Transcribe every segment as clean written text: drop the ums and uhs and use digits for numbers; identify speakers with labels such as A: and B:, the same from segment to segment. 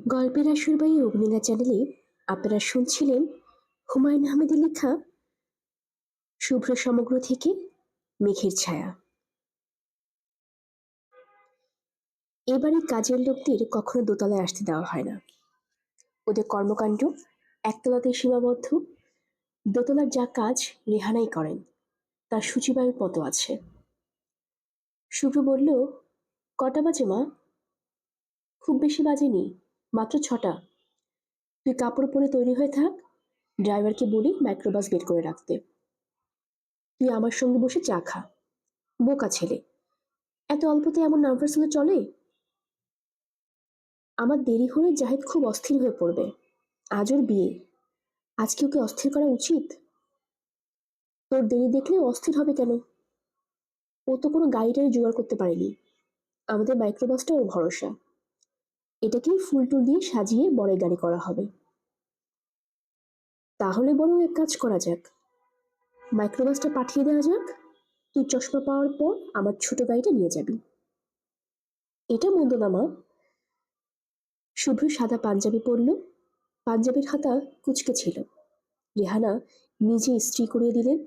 A: গল্পের আসরবাহী অগ্নিলা চ্যানেলে আপনারা শুনছিলেন হুমায়ুন আহমেদের লেখা শুভ্র সমগ্র থেকে মেঘের ছায়া। এবারে কাজের লোকদের কখনো দোতলায় আসতে দেওয়া হয় না। ওদের কর্মকাণ্ড একতলাতে সীমাবদ্ধ। দোতলার যা কাজ রেহানাই করেন, তার সূচিবায়ুর মতো আছে। শুভ্র বলল, কটা বাজে মা? খুব বেশি বাজেনি, মাত্র 6টা। তুই কাপড় পরে তৈরি হয়ে থাক, ড্রাইভারকে বলি মাইক্রোবাস বের করে রাখতে। তুই আমার সঙ্গে বসে চা খা। বোকা ছেলে, এত অল্পতে এমন নার্ভাস হলে চলে? আমার দেরি হলে জাহিদ খুব অস্থির হয়ে পড়বে। আজ ওর বিয়ে, আজকে ওকে অস্থির করা উচিত? তোর দেরি দেখলে অস্থির হবে কেন? ও তো কোনো গাড়ি টাড়ি জোগাড় করতে পারেনি। আমাদের মাইক্রোবাসটা ওর ভরসা। এটাকেই ফুল টুল দিয়ে সাজিয়ে বরের গাড়ি করা হবে। তাহলে বরং এক কাজ করা যাক, মাইক্রোবাসটা পাঠিয়ে দেওয়া যাক। তুই চশমা পাওয়ার পর আমার ছোট গাড়িটা নিয়ে যাবি। এটা মন্দ না মা। শুভ্র সাদা পাঞ্জাবি পরল, পাঞ্জাবির হাতা কুচকে ছিল। রেহানা নিজে ইস্ত্রি করিয়ে দিলেন।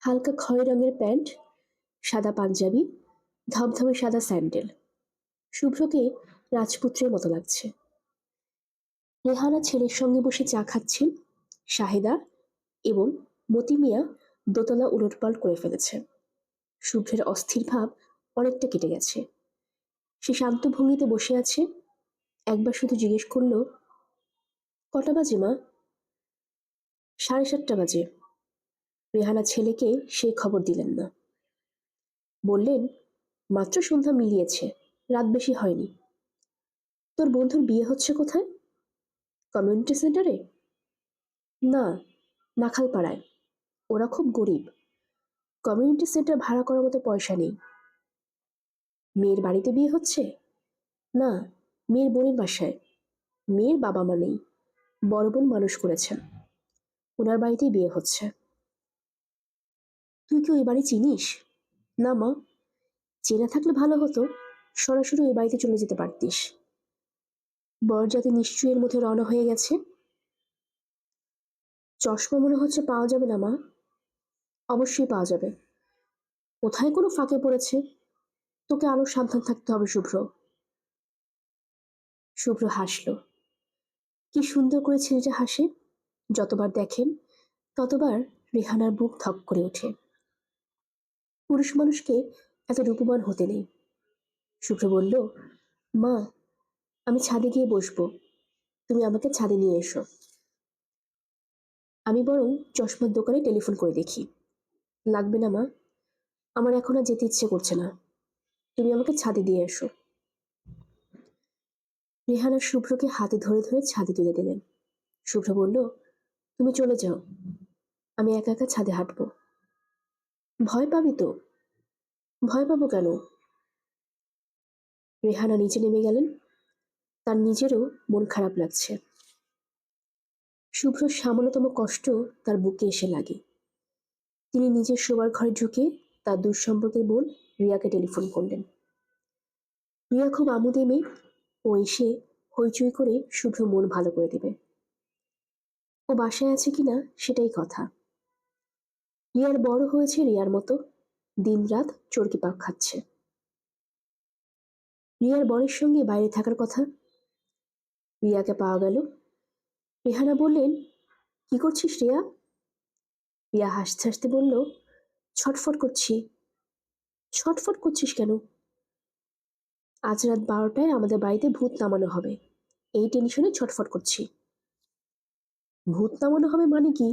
A: হালকা খয়েরি রঙের প্যান্ট, সাদা পাঞ্জাবি, ধবধবে সাদা স্যান্ডেল। শুভ্রকে রাজপুত্রের মতো লাগছে। রেহানা ছেলের সঙ্গে বসে চা খাচ্ছেন। শাহেদা এবং মতি মিয়া দোতলা উলটপালট করে ফেলেছে। শুভ্রের অস্থির ভাব অনেকটা কেটে গেছে। সে শান্ত ভঙ্গিতে বসে আছে। একবার শুধু জিজ্ঞেস করল, কটা বাজে মা? 7:30 বাজে। রেহানা ছেলেকে সেই খবর দিলেন না। বললেন, মাত্র সন্ধ্যা মিলিয়েছে, রাত বেশি হয়নি। তোর বন্ধুর বিয়ে হচ্ছে কোথায়? কমিউনিটি সেন্টারে? না, নাখালপাড়ায়। ওরা খুব গরিব, কমিউনিটি সেন্টার ভাড়া করার মতো পয়সা নেই। মেয়ের বাড়িতে বিয়ে হচ্ছে? না, মেয়ের বোনের বাসায়। মেয়ের বাবা মা নেই, বড় বোন মানুষ করেছেন, ওনার বাড়িতেই বিয়ে হচ্ছে। তুই কি ওই বাড়ি চিনিস? না মা, চেনা থাকলে ভালো হতো, সরাসরি ওই বাড়িতে চলে যেতে পারতিস। বরযাত্রী নিশ্চয়ই এর মধ্যে রওনা হয়ে গেছে। চশমা মনে হচ্ছে পাওয়া যাবে না মা? অবশ্যই পাওয়া যাবে। কোথায় কোনো ফাঁকে পড়েছে? তোকে আরো সাবধান থাকতে হবে শুভ্র। শুভ্র হাসল। কি সুন্দর করে ছেলেটা হাসে! যতবার দেখেন ততবার রেহানার বুক ধক করে ওঠে। পুরুষ মানুষকে এত রূপবান হতে নেই। শুভ্র বলল, মা, আমি ছাদে গিয়ে বসবো, তুমি আমাকে ছাদে নিয়ে এসো। আমি বরং চশমার দোকানে টেলিফোন করে দেখি। লাগবে না মা, আমার এখন আর যেতে ইচ্ছে করছে না। তুমি আমাকে ছাদে দিয়ে এসো। রেহানা শুভ্রকে হাতে ধরে ধরে ছাদে তুলে দিলেন। শুভ্র বলল, তুমি চলে যাও, আমি একা একা ছাদে হাঁটবো। ভয় পাবি তো? ভয় পাবো কেন? রেহানা নিচে নেমে গেলেন। তার নিজেরও মন খারাপ লাগছে। শুভ্রর সামান্যতম কষ্ট তার বুকে এসে লাগে। তিনি নিজের শোবার ঘরে ঢুকে তার দূর সম্পর্কের বোন রিয়াকে টেলিফোন করলেন। রিয়া খুব আমোদে মেয়ে, ও এসে হইচই করে শুভ্র মন ভালো করে দেবে। ও বাসায় আছে কিনা সেটাই কথা। রিয়ার বড় হয়েছে রিয়ার মতো, দিনরাত চরকি পাক খাচ্ছে। রিয়ার বরের সঙ্গে বাইরে থাকার কথা। রিয়াকে পাওয়া গেল। রেহানা বললেন, কি করছিস রিয়া? রিয়া হাসতে হাসতে বলল, ছটফট করছি। ছটফট করছিস কেন? আজ রাত 12টায় আমাদের বাড়িতে ভূত নামানো হবে, এই টেনশনে ছটফট করছি। ভূত নামানো হবে মানে কি?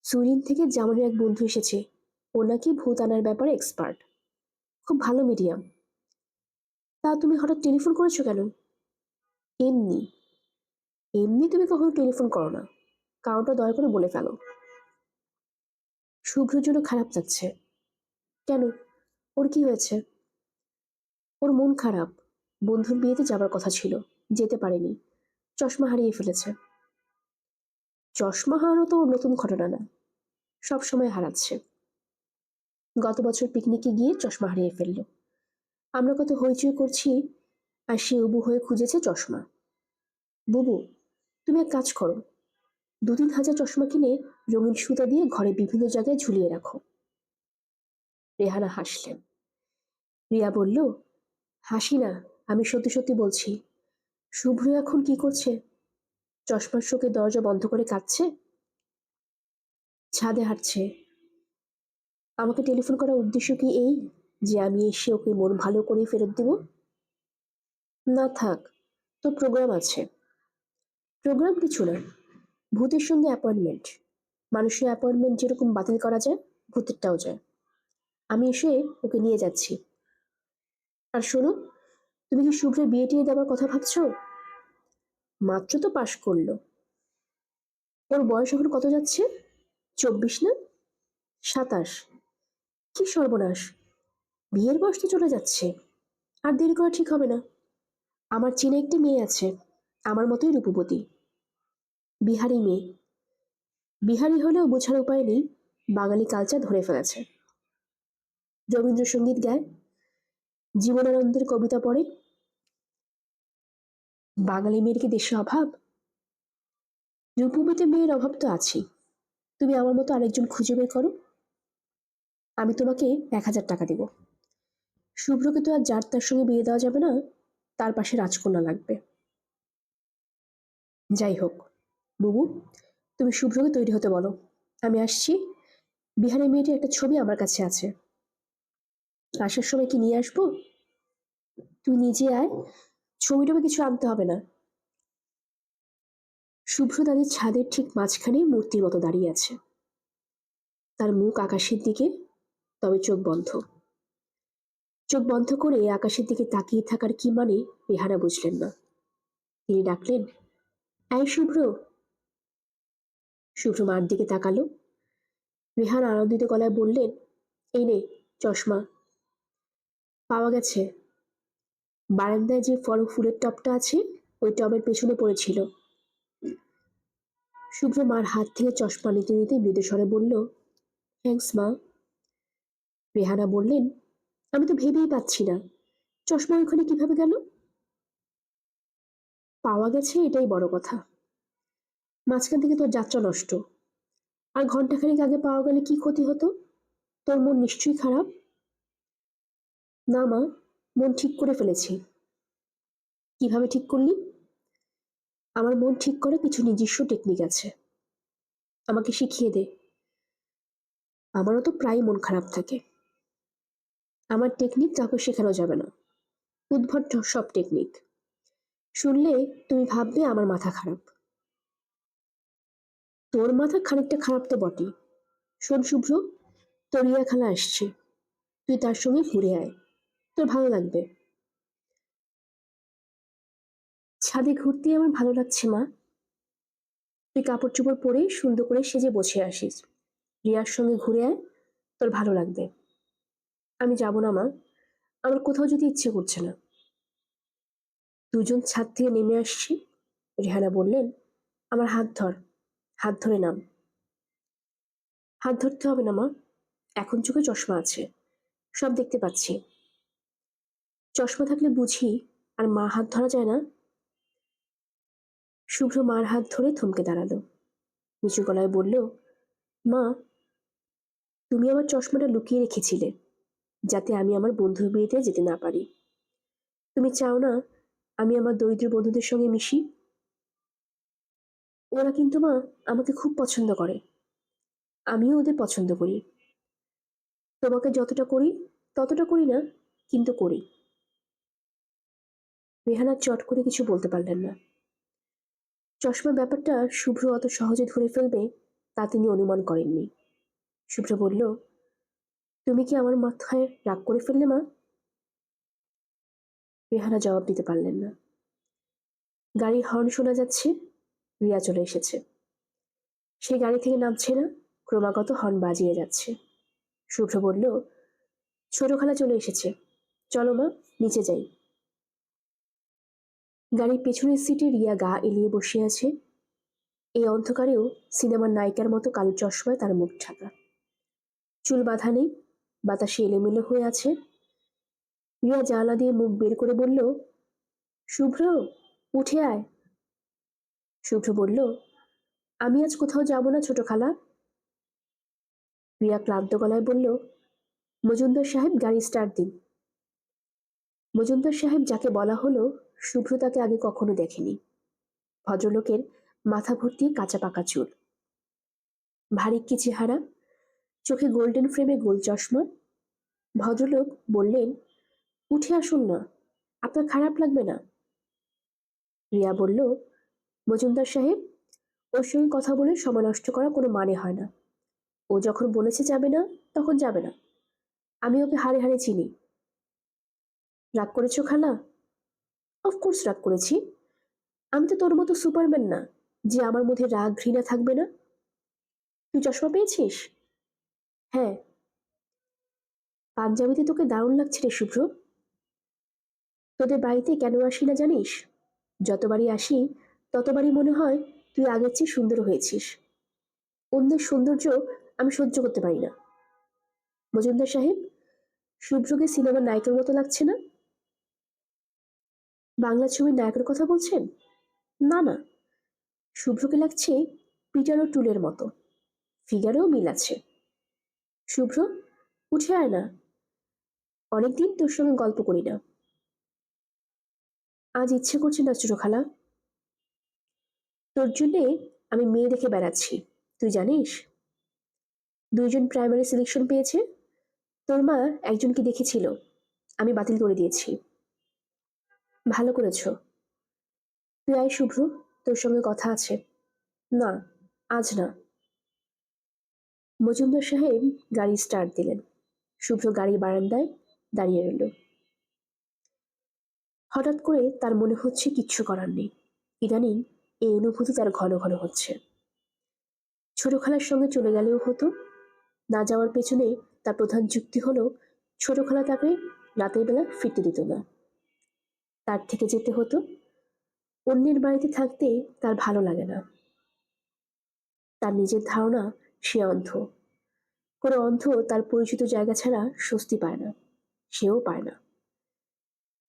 A: সুইডেন থেকে জামানের এক বন্ধু এসেছে, ও নাকি ভূত আনার ব্যাপারে এক্সপার্ট, খুব ভালো মিডিয়াম। তা তুমি হঠাৎ টেলিফোন করেছো কেন? এমনি। এমনি তুমি কখনো টেলিফোন করো না, কারণটা দয়া করে বলে ফেলো। শুভ্রর জন্য খারাপ লাগছে। কেন, ওর কি হয়েছে? ওর মন খারাপ। বন্ধুর বিয়েতে যাবার কথা ছিল, যেতে পারেনি, চশমা হারিয়ে ফেলেছে। চশমা হারানো তো ওর নতুন ঘটনা না, সব সময় হারাচ্ছে। গত বছর পিকনিকে গিয়ে চশমা হারিয়ে ফেললো। আমরা কত হইচই করছি, আর সে উবু হয়ে খুঁজেছে চশমা। বুবু, তুমি এক কাজ করো, 2-3 হাজার চশমা কিনে রঙিন সুতা দিয়ে ঘরে বিভিন্ন জায়গায় ঝুলিয়ে রাখো। রেহানা হাসলেন। রিয়া বলল, হাসি না, আমি সত্যি সত্যি বলছি। শুভ্র এখন কি করছে? চশমার শোকে দরজা বন্ধ করে কাঁদছে, ছাদে হাঁটছে। আমাকে টেলিফোন করার উদ্দেশ্য কি এই যে আমি এসে ওকে মন ভালো করে ফেরত দিব? না থাক, তো প্রোগ্রাম আছে। প্রোগ্রাম কিছু না, ভূতের সঙ্গে অ্যাপয়েন্টমেন্ট। মানুষের অ্যাপয়েন্টমেন্ট যেরকম বাতিল করা যায়, ভূতেরটাও যায়। আমি এসে ওকে নিয়ে যাচ্ছি। আর শোনো, তুমি কি শুভ্রের বিয়ে টিয়ে দেওয়ার কথা ভাবছো? মাত্র তো পাশ করলো। ওর বয়স এখন কত যাচ্ছে? 24 না? 27? কি সর্বনাশ! বিয়ের বয়স তো চলে যাচ্ছে। আর দেরি করা ঠিক হবে না। আমার চেনা একটি মেয়ে আছে, আমার মতোই রূপবতী। বিহারি মেয়ে। বিহারি হলেও বোঝার উপায় নেই, বাঙালি কালচার ধরে ফেলেছে। রবীন্দ্রসঙ্গীত গায়, জীবনানন্দের কবিতা পড়ে। বাঙালি মেয়ের কি দেশে অভাব? রূপবতী মেয়ের অভাব তো আছেই। তুমি আমার মতো আরেকজন খুঁজে বের করো। আমি তোমাকে 1,000 টাকা দেব। শুভ্রকে তো আর যার তার সঙ্গে বিয়ে দেওয়া যাবে না, তার পাশে রাজকন্যা লাগবে। যাই হোক, বুবু, তুমি শুভ্রকে তৈরি হতে বলো। আমি আসছি। বিহারি মেয়েটির একটা ছবি আমার কাছে আছে। আসার সময় কি নিয়ে আসবো? তুই নিজে আয়, ছবি টবি কিছু আনতে হবে না। শুভ্র তাদের ছাদের ঠিক মাঝখানে মূর্তির মতো দাঁড়িয়ে আছে। তার মুখ আকাশের দিকে, তবে চোখ বন্ধ। চোখ বন্ধ করে আকাশের দিকে তাকিয়ে থাকার কি মানে রেহানা বুঝলেন না। তিনি ডাকলেন, এই শুভ্র। শুভ্র মার দিকে তাকালো। রেহানা আনন্দিত গলায় বললেন, এই নে চশমা। পাওয়া গেছে। বারান্দায় যে ফুলের টবটা আছে, ওই টবের পেছনে পড়েছিল। শুভ্র মার হাত থেকে চশমা নিতে নিতে মৃদু স্বরে বলল, থ্যাঙ্কস মা। রেহানা বললেন, আমি তো ভেবেই পাচ্ছি না চশমা ওখানে কিভাবে গেল। পাওয়া গেছে, এটাই বড় কথা। মাঝখান থেকে তোর যাত্রা নষ্ট। আর ঘন্টাখানেক আগে পাওয়া গেলে কি ক্ষতি হতো? তোর মন নিশ্চয়ই খারাপ। না মা, মন ঠিক করে ফেলেছি। কিভাবে ঠিক করলি? আমার মন ঠিক করার কিছু নিজস্ব টেকনিক আছে, আমাকে শিখিয়ে দে। আমারও তো প্রায় মন খারাপ থাকে। আমার টেকনিক কাউকে শেখানো যাবে না, উদ্ভট সব টেকনিক। শুনলে তুমি ভাববে আমার মাথা খারাপ। তোর মাথা খানিকটা খারাপ তো বটেই। শোন শুভ্র, তোর রিয়া খালা আসছে, তুই তার সঙ্গে ঘুরে আয়, তোর ভালো লাগবে। ছাদে ঘুরতে আমার ভালো লাগছে মা। তুই কাপড় চোপড় পরে সুন্দর করে সেজে বসে আসিস, রিয়ার সঙ্গে ঘুরে আয়, তোর ভালো লাগবে। আমি যাব না মা, আমার কোথাও যেতে ইচ্ছে করছে না। দুজন ছাদ থেকে নেমে আসছি। রেহানা বললেন, আমার হাত ধর, হাত ধরে নাম। হাত ধরতে হবে না মা, এখন চোখে চশমা আছে, সব দেখতে পাচ্ছি। চশমা থাকলে বুঝি আর মা হাত ধরা যায় না? শুভ্র মার হাত ধরে থমকে দাঁড়ালো, নিচু গলায় বলল, মা, তুমি আমার চশমাটা লুকিয়ে রেখেছিলে যাতে আমি আমার বন্ধুর বিয়েতে যেতে না পারি। তুমি চাও না আমি আমার দরিদ্র বন্ধুদের সঙ্গে মিশি? ওরা কিন্তু মা আমাকে খুব পছন্দ করে, আমিও ওদের পছন্দ করি। তোমাকে যতটা করি ততটা করি না, কিন্তু করি। রেহানা চট করে কিছু বলতে পারলেন না। চশমার ব্যাপারটা শুভ্র অত সহজে ধরে ফেলবে তা তিনি অনুমান করেননি। শুভ্র বলল, তুমি কি আমার মাথায় রাগ করে ফেললে মা? রেহানা জবাব দিতে পারলেন না। গাড়ির হর্ন শোনা যাচ্ছে, রিয়া চলে এসেছে। সে গাড়ি থেকে নামছে না, ক্রমাগত হর্ন বাজিয়ে যাচ্ছে। শুভ্র বলল, ছোট খালা চলে এসেছে, চলো মা নিচে যাই। গাড়ির পেছনের সিটে রিয়া গা এলিয়ে বসে আছে। এই অন্ধকারেও সিনেমার নায়িকার মতো কালো চশমায় তার মুখ ঢাকা। চুল বাঁধা নেই, বাতাসে এলোমেলো হয়ে আছে। রিয়া জানলা দিয়ে মুখ বের করে বলল, শুভ্র, উঠে আয়। শুভ্র বলল, আমি আজ কোথাও যাব না ছোট খালা। রিয়া ক্লান্ত গলায় বলল, মজুমদার সাহেব গাড়ি স্টার্ট দিন। মজুমদার সাহেব যাকে বলা হলো, শুভ্র তাকে আগে কখনো দেখেনি। ভদ্রলোকের মাথা ভর্তি কাঁচা পাকা চুল, ভারিক্কি চেহারা, চোখে গোল্ডেন ফ্রেমে গোল চশমা। ভদ্রলোক বললেন, উঠে আসুন না, আপনার খারাপ লাগবে না। রিয়া বলল, মজুমদার সাহেব, ওর সঙ্গে কথা বলে সময় নষ্ট করা কোনো মানে হয় না। ও যখন বলেছে যাবে না, তখন যাবে না। আমি ওকে হাড়ে হাড়ে চিনি। রাগ করেছো খালা? অফকোর্স রাগ করেছি। আমি তো তোর মতো সুপারম্যান না যে আমার মধ্যে রাগ ঘৃণা থাকবে না। তুই চশমা পেয়েছিস? হ্যাঁ। পাঞ্জাবিতে তোকে দারুণ লাগছে রে শুভ্র। তোদের বাড়িতে কেন আসি না জানিস? যতবারই আসি ততবারই মনে হয় তুই আগের চেয়ে সুন্দর হয়েছিস। অন্যের সৌন্দর্য আমি সহ্য করতে পারি না। মজুমদার সাহেব, শুভ্রকে সিনেমার নায়কের মতো লাগছে না? বাংলা ছবির নায়কের কথা বলছেন? না না, শুভ্রকে লাগছে পিটার ও টুলের মতো। ফিগারেও মিল আছে। শুভ্র, উঠে আয় না, অনেকদিন তোর সঙ্গে গল্প করি না। আজ ইচ্ছে করছে না ছোট খালা। তোর জন্যে আমি মেয়ে দেখে বেড়াচ্ছি, তুই জানিস? দুইজন প্রাইমারি সিলেকশন পেয়েছে। তোর মা একজনকে দেখেছিল, আমি বাতিল করে দিয়েছি। ভালো করেছ। তুই আয় শুভ্র, তোর সঙ্গে কথা আছে। না, আজ না। মজুমদার সাহেব গাড়ি স্টার্ট দিলেন। শুভ্র গাড়ির বারান্দায় দাঁড়িয়ে রইল। হঠাৎ করে তার মনে হচ্ছে কিচ্ছু করার নেই। ইদানিং এই অনুভূতি তার ঘন ঘন হচ্ছে। ছোট খালার সঙ্গে চলে গেলেও হতো। না যাওয়ার পেছনে তার প্রধান যুক্তি হলো, ছোট খালা তাকে রাতের বেলা ফিরতে দিত না। তার থেকে যেতে হতো। অন্যের বাড়িতে থাকতে তার ভালো লাগে না। তার নিজের ধারণা সে অন্ধ। কোনো অন্ধ তার পরিচিত জায়গা ছাড়া স্বস্তি পায় না, সেও পায় না।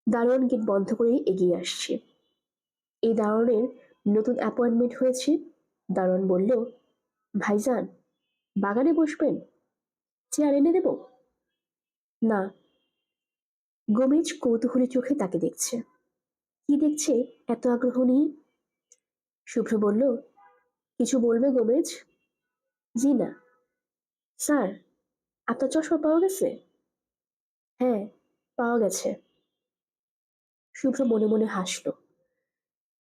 A: দারোয়ান গেট বন্ধ করে এগিয়ে আসছে। এই দারোয়ানের নতুন অ্যাপয়েন্টমেন্ট হয়েছে। দারোয়ান বলল, ভাইজান, বাগানে বসবেন? চেয়ার এনে দেব? না। গোমেজ কৌতূহলী চোখে তাকে দেখছে। কি দেখছে এত আগ্রহ নিয়ে? শুভ্র বলল, কিছু বলবে গোমেজ? জি না। স্যার, আপনার চশমা পাওয়া গেছে? হ্যাঁ, পাওয়া গেছে। শুভ্র মনে মনে হাসল।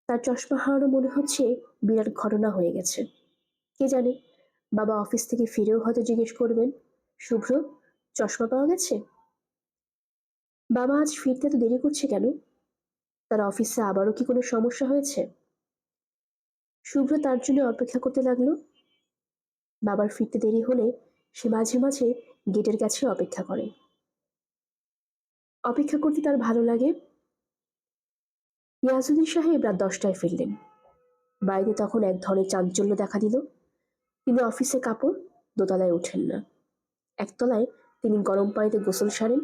A: তার চশমা হারানো মনে হচ্ছে বিরাট ঘটনা হয়ে গেছে। কে জানে, বাবা অফিস থেকে ফিরেও হয়তো জিজ্ঞেস করবেন, শুভ্র, চশমা পাওয়া গেছে? বাবা আজ ফিরতে তো দেরি করছে কেন? তার অফিসে আবারও কি কোনো সমস্যা হয়েছে? শুভ্র তার জন্য অপেক্ষা করতে লাগলো। বাবার ফিরতে দেরি হলে সে মাঝে মাঝে গেটের কাছে অপেক্ষা করে। অপেক্ষা করতে তার ভালো লাগে। ইয়াজুদ্দিন সাহেব রাত 10টায় ফিরলেন। বাড়িতে তখন এক ধরনের চাঞ্চল্য দেখা দিল। তিনি অফিসে কাপড় দোতলায় ওঠেন না। একতলায় তিনি গরম পানিতে গোসল সারেন।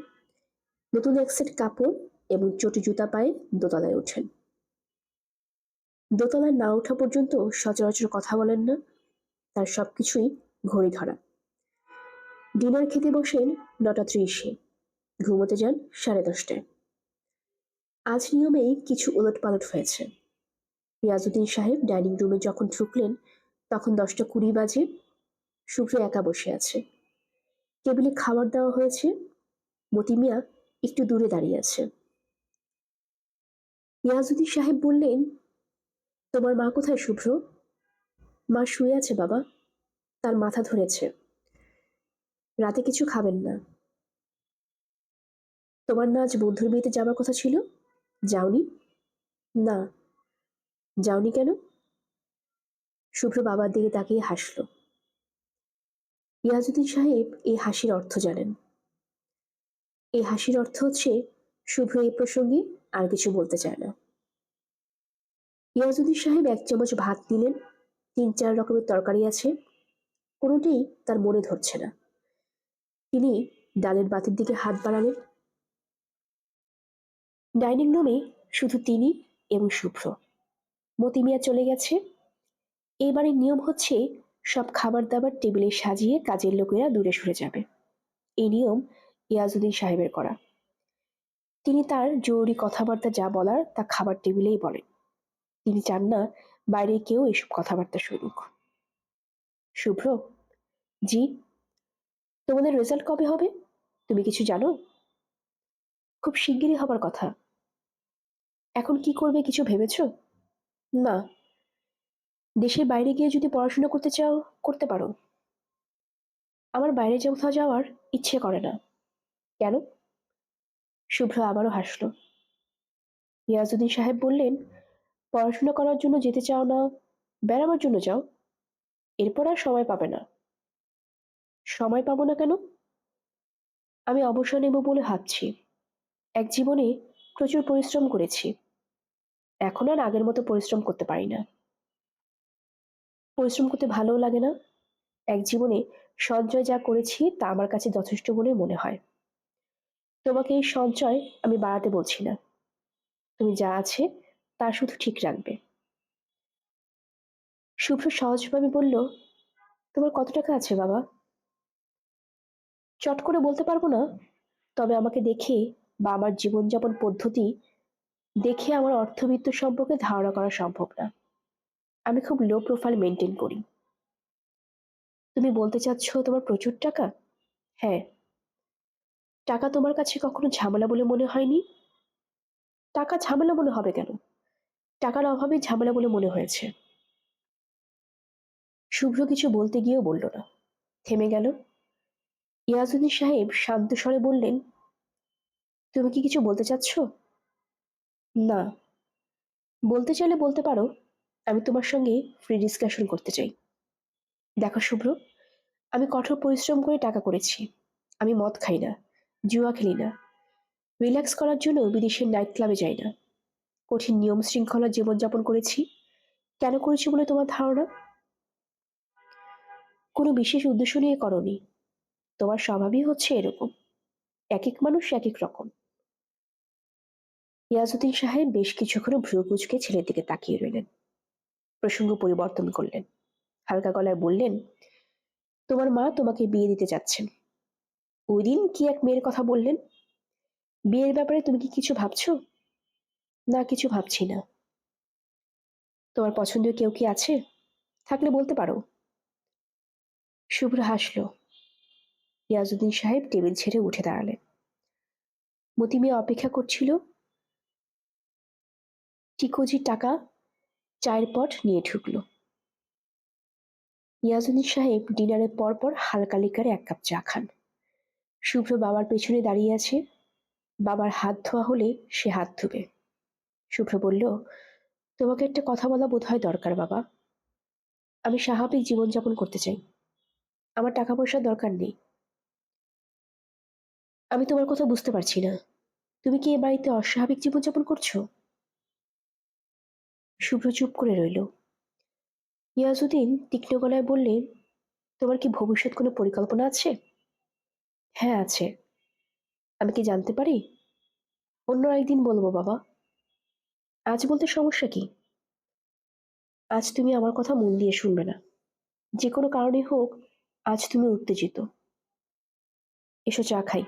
A: নতুন এক সেট কাপড় এবং চটি জুতা পায়ে দোতলায় ওঠেন। দোতলায় না ওঠা পর্যন্ত সচরাচর কথা বলেন না। তার সবকিছুই ঘড়ি ধরা। ডিনার খেতে বসেন 9টা 30-এ, ঘুমোতে যান 10:30টায়। আজ নিয়মেই কিছু ওলটপালট হয়েছে। রিয়াজউদ্দিন সাহেব ডাইনিং রুমে যখন ঢুকলেন তখন 10টা 20 বাজে। শুভ্র একা বসে আছে। টেবিলে খাবার দেওয়া হয়েছে। মতি মিয়া একটু দূরে দাঁড়িয়ে আছে। রিয়াজউদ্দিন সাহেব বললেন, তোমার মা কোথায় শুভ্র? মা শুয়ে আছে বাবা, তার মাথা ধরেছে। রাতে কিছু খাবেন না। তোমার না আজ বন্ধুর বিয়েতে যাবার কথা ছিল, যাওনি? না। যাওনি কেন? শুভ্র বাবার দিকে তাকিয়ে হাসল। রিয়াজউদ্দিন সাহেব এই হাসির অর্থ জানেন। এই হাসির অর্থ হচ্ছে শুভ্র এই প্রসঙ্গে আর কিছু বলতে চায় না। রিয়াজউদ্দিন সাহেব 1 চামচ ভাত নিলেন। 3-4 রকমের তরকারি আছে, কোনোটাই তার মনে ধরছে না। তিনি ডালের বাতির দিকে হাত বাড়ালেন। ডাইনিং রুমে শুধু তিনি এবং শুভ্র। মতি মিয়া চলে গেছে। এই বাড়ির নিয়ম হচ্ছে সব খাবার দাবার টেবিলে সাজিয়ে কাজের লোকেরা দূরে সরে যাবে। এই নিয়ম ইয়াজউদ্দিন সাহেবের করা। তিনি তার জরুরি কথাবার্তা যা বলার তা খাবার টেবিলেই বলেন। তিনি চান না বাইরে কেউ এসব কথাবার্তা শুনুক। শুভ্র, জি, তোমাদের রেজাল্ট কবে হবে? তুমি কিছু জানো? খুব শিগগিরই হবার কথা। এখন কি করবে কিছু ভেবেছো? না, দেশের বাইরে গিয়ে যদি পড়াশোনা করতে চাও করতে পারো। আমার বাইরে কোথাও যাওয়ার ইচ্ছে করে না। কেন? শুভ্র আবারও হাসল। ইয়াজউদ্দিন সাহেব বললেন, পড়াশোনা করার জন্য যেতে চাও না, বেড়াবার জন্য যাও। এরপর আর সময় পাবে না। সময় পাবো না কেন? আমি অবসর নেব বলে ভাবছি। এক জীবনে প্রচুর পরিশ্রম করেছি। এখন আর আগের মতো পরিশ্রম করতে পারি না। পরিশ্রম করতে ভালোও লাগে না। এক জীবনে সঞ্চয় যা করেছি তা আমার কাছে যথেষ্ট বলে মনে হয়। তোমাকে এই সঞ্চয় আমি বাড়াতে বলছি না। তুমি যা আছে তা শুধু ঠিক রাখবে। শুভ্র সহজভাবে বলল, তোমার কত টাকা আছে বাবা? চট করে বলতে পারবো না, তবে আমাকে দেখে বা আমার জীবনযাপন পদ্ধতি দেখে আমার অর্থবিত্ত সম্পর্কে ধারণা করা সম্ভব না। আমি খুব লো প্রোফাইল মেনটেন করি। তুমি বলতে চাচ্ছ তোমার প্রচুর টাকা? হ্যাঁ। টাকা তোমার কাছে কখনো ঝামেলা বলে মনে হয়নি? টাকা ঝামেলা মনে হবে কেন? টাকার অভাবে ঝামেলা বলে মনে হয়েছে। শুভ্র কিছু বলতে গিয়েও বলল না, থেমে গেল। ইয়াজউদ্দিন সাহেব শান্ত স্বরে বললেন, তুমি কি কিছু বলতে চাচ্ছ? না। বলতে চাইলে বলতে পারো। আমি তোমার সঙ্গে ফ্রি ডিসকাশন করতে চাই। দেখো শুভ্র, আমি কঠোর পরিশ্রম করে টাকা করেছি। আমি মদ খাই না, জুয়া খেলি না, রিল্যাক্স করার জন্য বিদেশের নাইট ক্লাবে যাই না। কঠিন নিয়ম শৃঙ্খলার জীবনযাপন করেছি। কেন করেছি বলে তোমার ধারণা? কোনো বিশেষ উদ্দেশ্য নিয়ে করনি। তোমার স্বভাবই হচ্ছে এরকম। এক এক মানুষ এক এক রকম। ইয়াজউদ্দিন সাহেব বেশ কিছুক্ষণ ভ্রু কুঁচকে ছেলের দিকে তাকিয়ে রইলেন। প্রসঙ্গ পরিবর্তন করলেন। হালকা গলায় বললেন, তোমার মা তোমাকে বিয়ে দিতে চাচ্ছেন। ওই দিন কি এক মেয়ের কথা বললেন? বিয়ের ব্যাপারে তুমি কি কিছু ভাবছো? না, কিছু ভাবছি না। তোমার পছন্দের কেউ কি আছে? থাকলে বলতে পারো। শুভ্র হাসল। ইয়াজউদ্দিন সাহেব টেবিল ছেড়ে উঠে দাঁড়ালেন। মতি মিয়া অপেক্ষা করছিল। টিকোজি টাকা চায়ের পট নিয়ে ঢুকল। ইয়াজউদ্দিন সাহেব ডিনারের পর পর হালকা লিকারে এক কাপ চা খান। শুভ্র বাবার পেছনে দাঁড়িয়ে আছে। বাবার হাত ধোয়া হলে সে হাত ধুবে। শুভ্র বলল, তোমাকে একটা কথা বলা বোধহয় দরকার বাবা। আমি স্বাভাবিক জীবনযাপন করতে চাই। আমার টাকা পয়সার দরকার নেই। আমি তোমার কথা বুঝতে পারছি না। তুমি কি এ বাড়িতে অস্বাভাবিক জীবনযাপন করছো? শুভ্র চুপ করে রইল। ইয়াজউদ্দিন তীক্ষ্ণ গলায় বললেন, তোমার কি ভবিষ্যৎ কোনো পরিকল্পনা আছে? হ্যাঁ আছে। আমি কি জানতে পারি? অন্য একদিন বলবো বাবা। আজ বলতে সমস্যা কি? আজ তুমি আমার কথা মন দিয়ে শুনবে না। যে কোনো কারণে হোক, আজ তুমি উত্তেজিত। এসো চা খাই।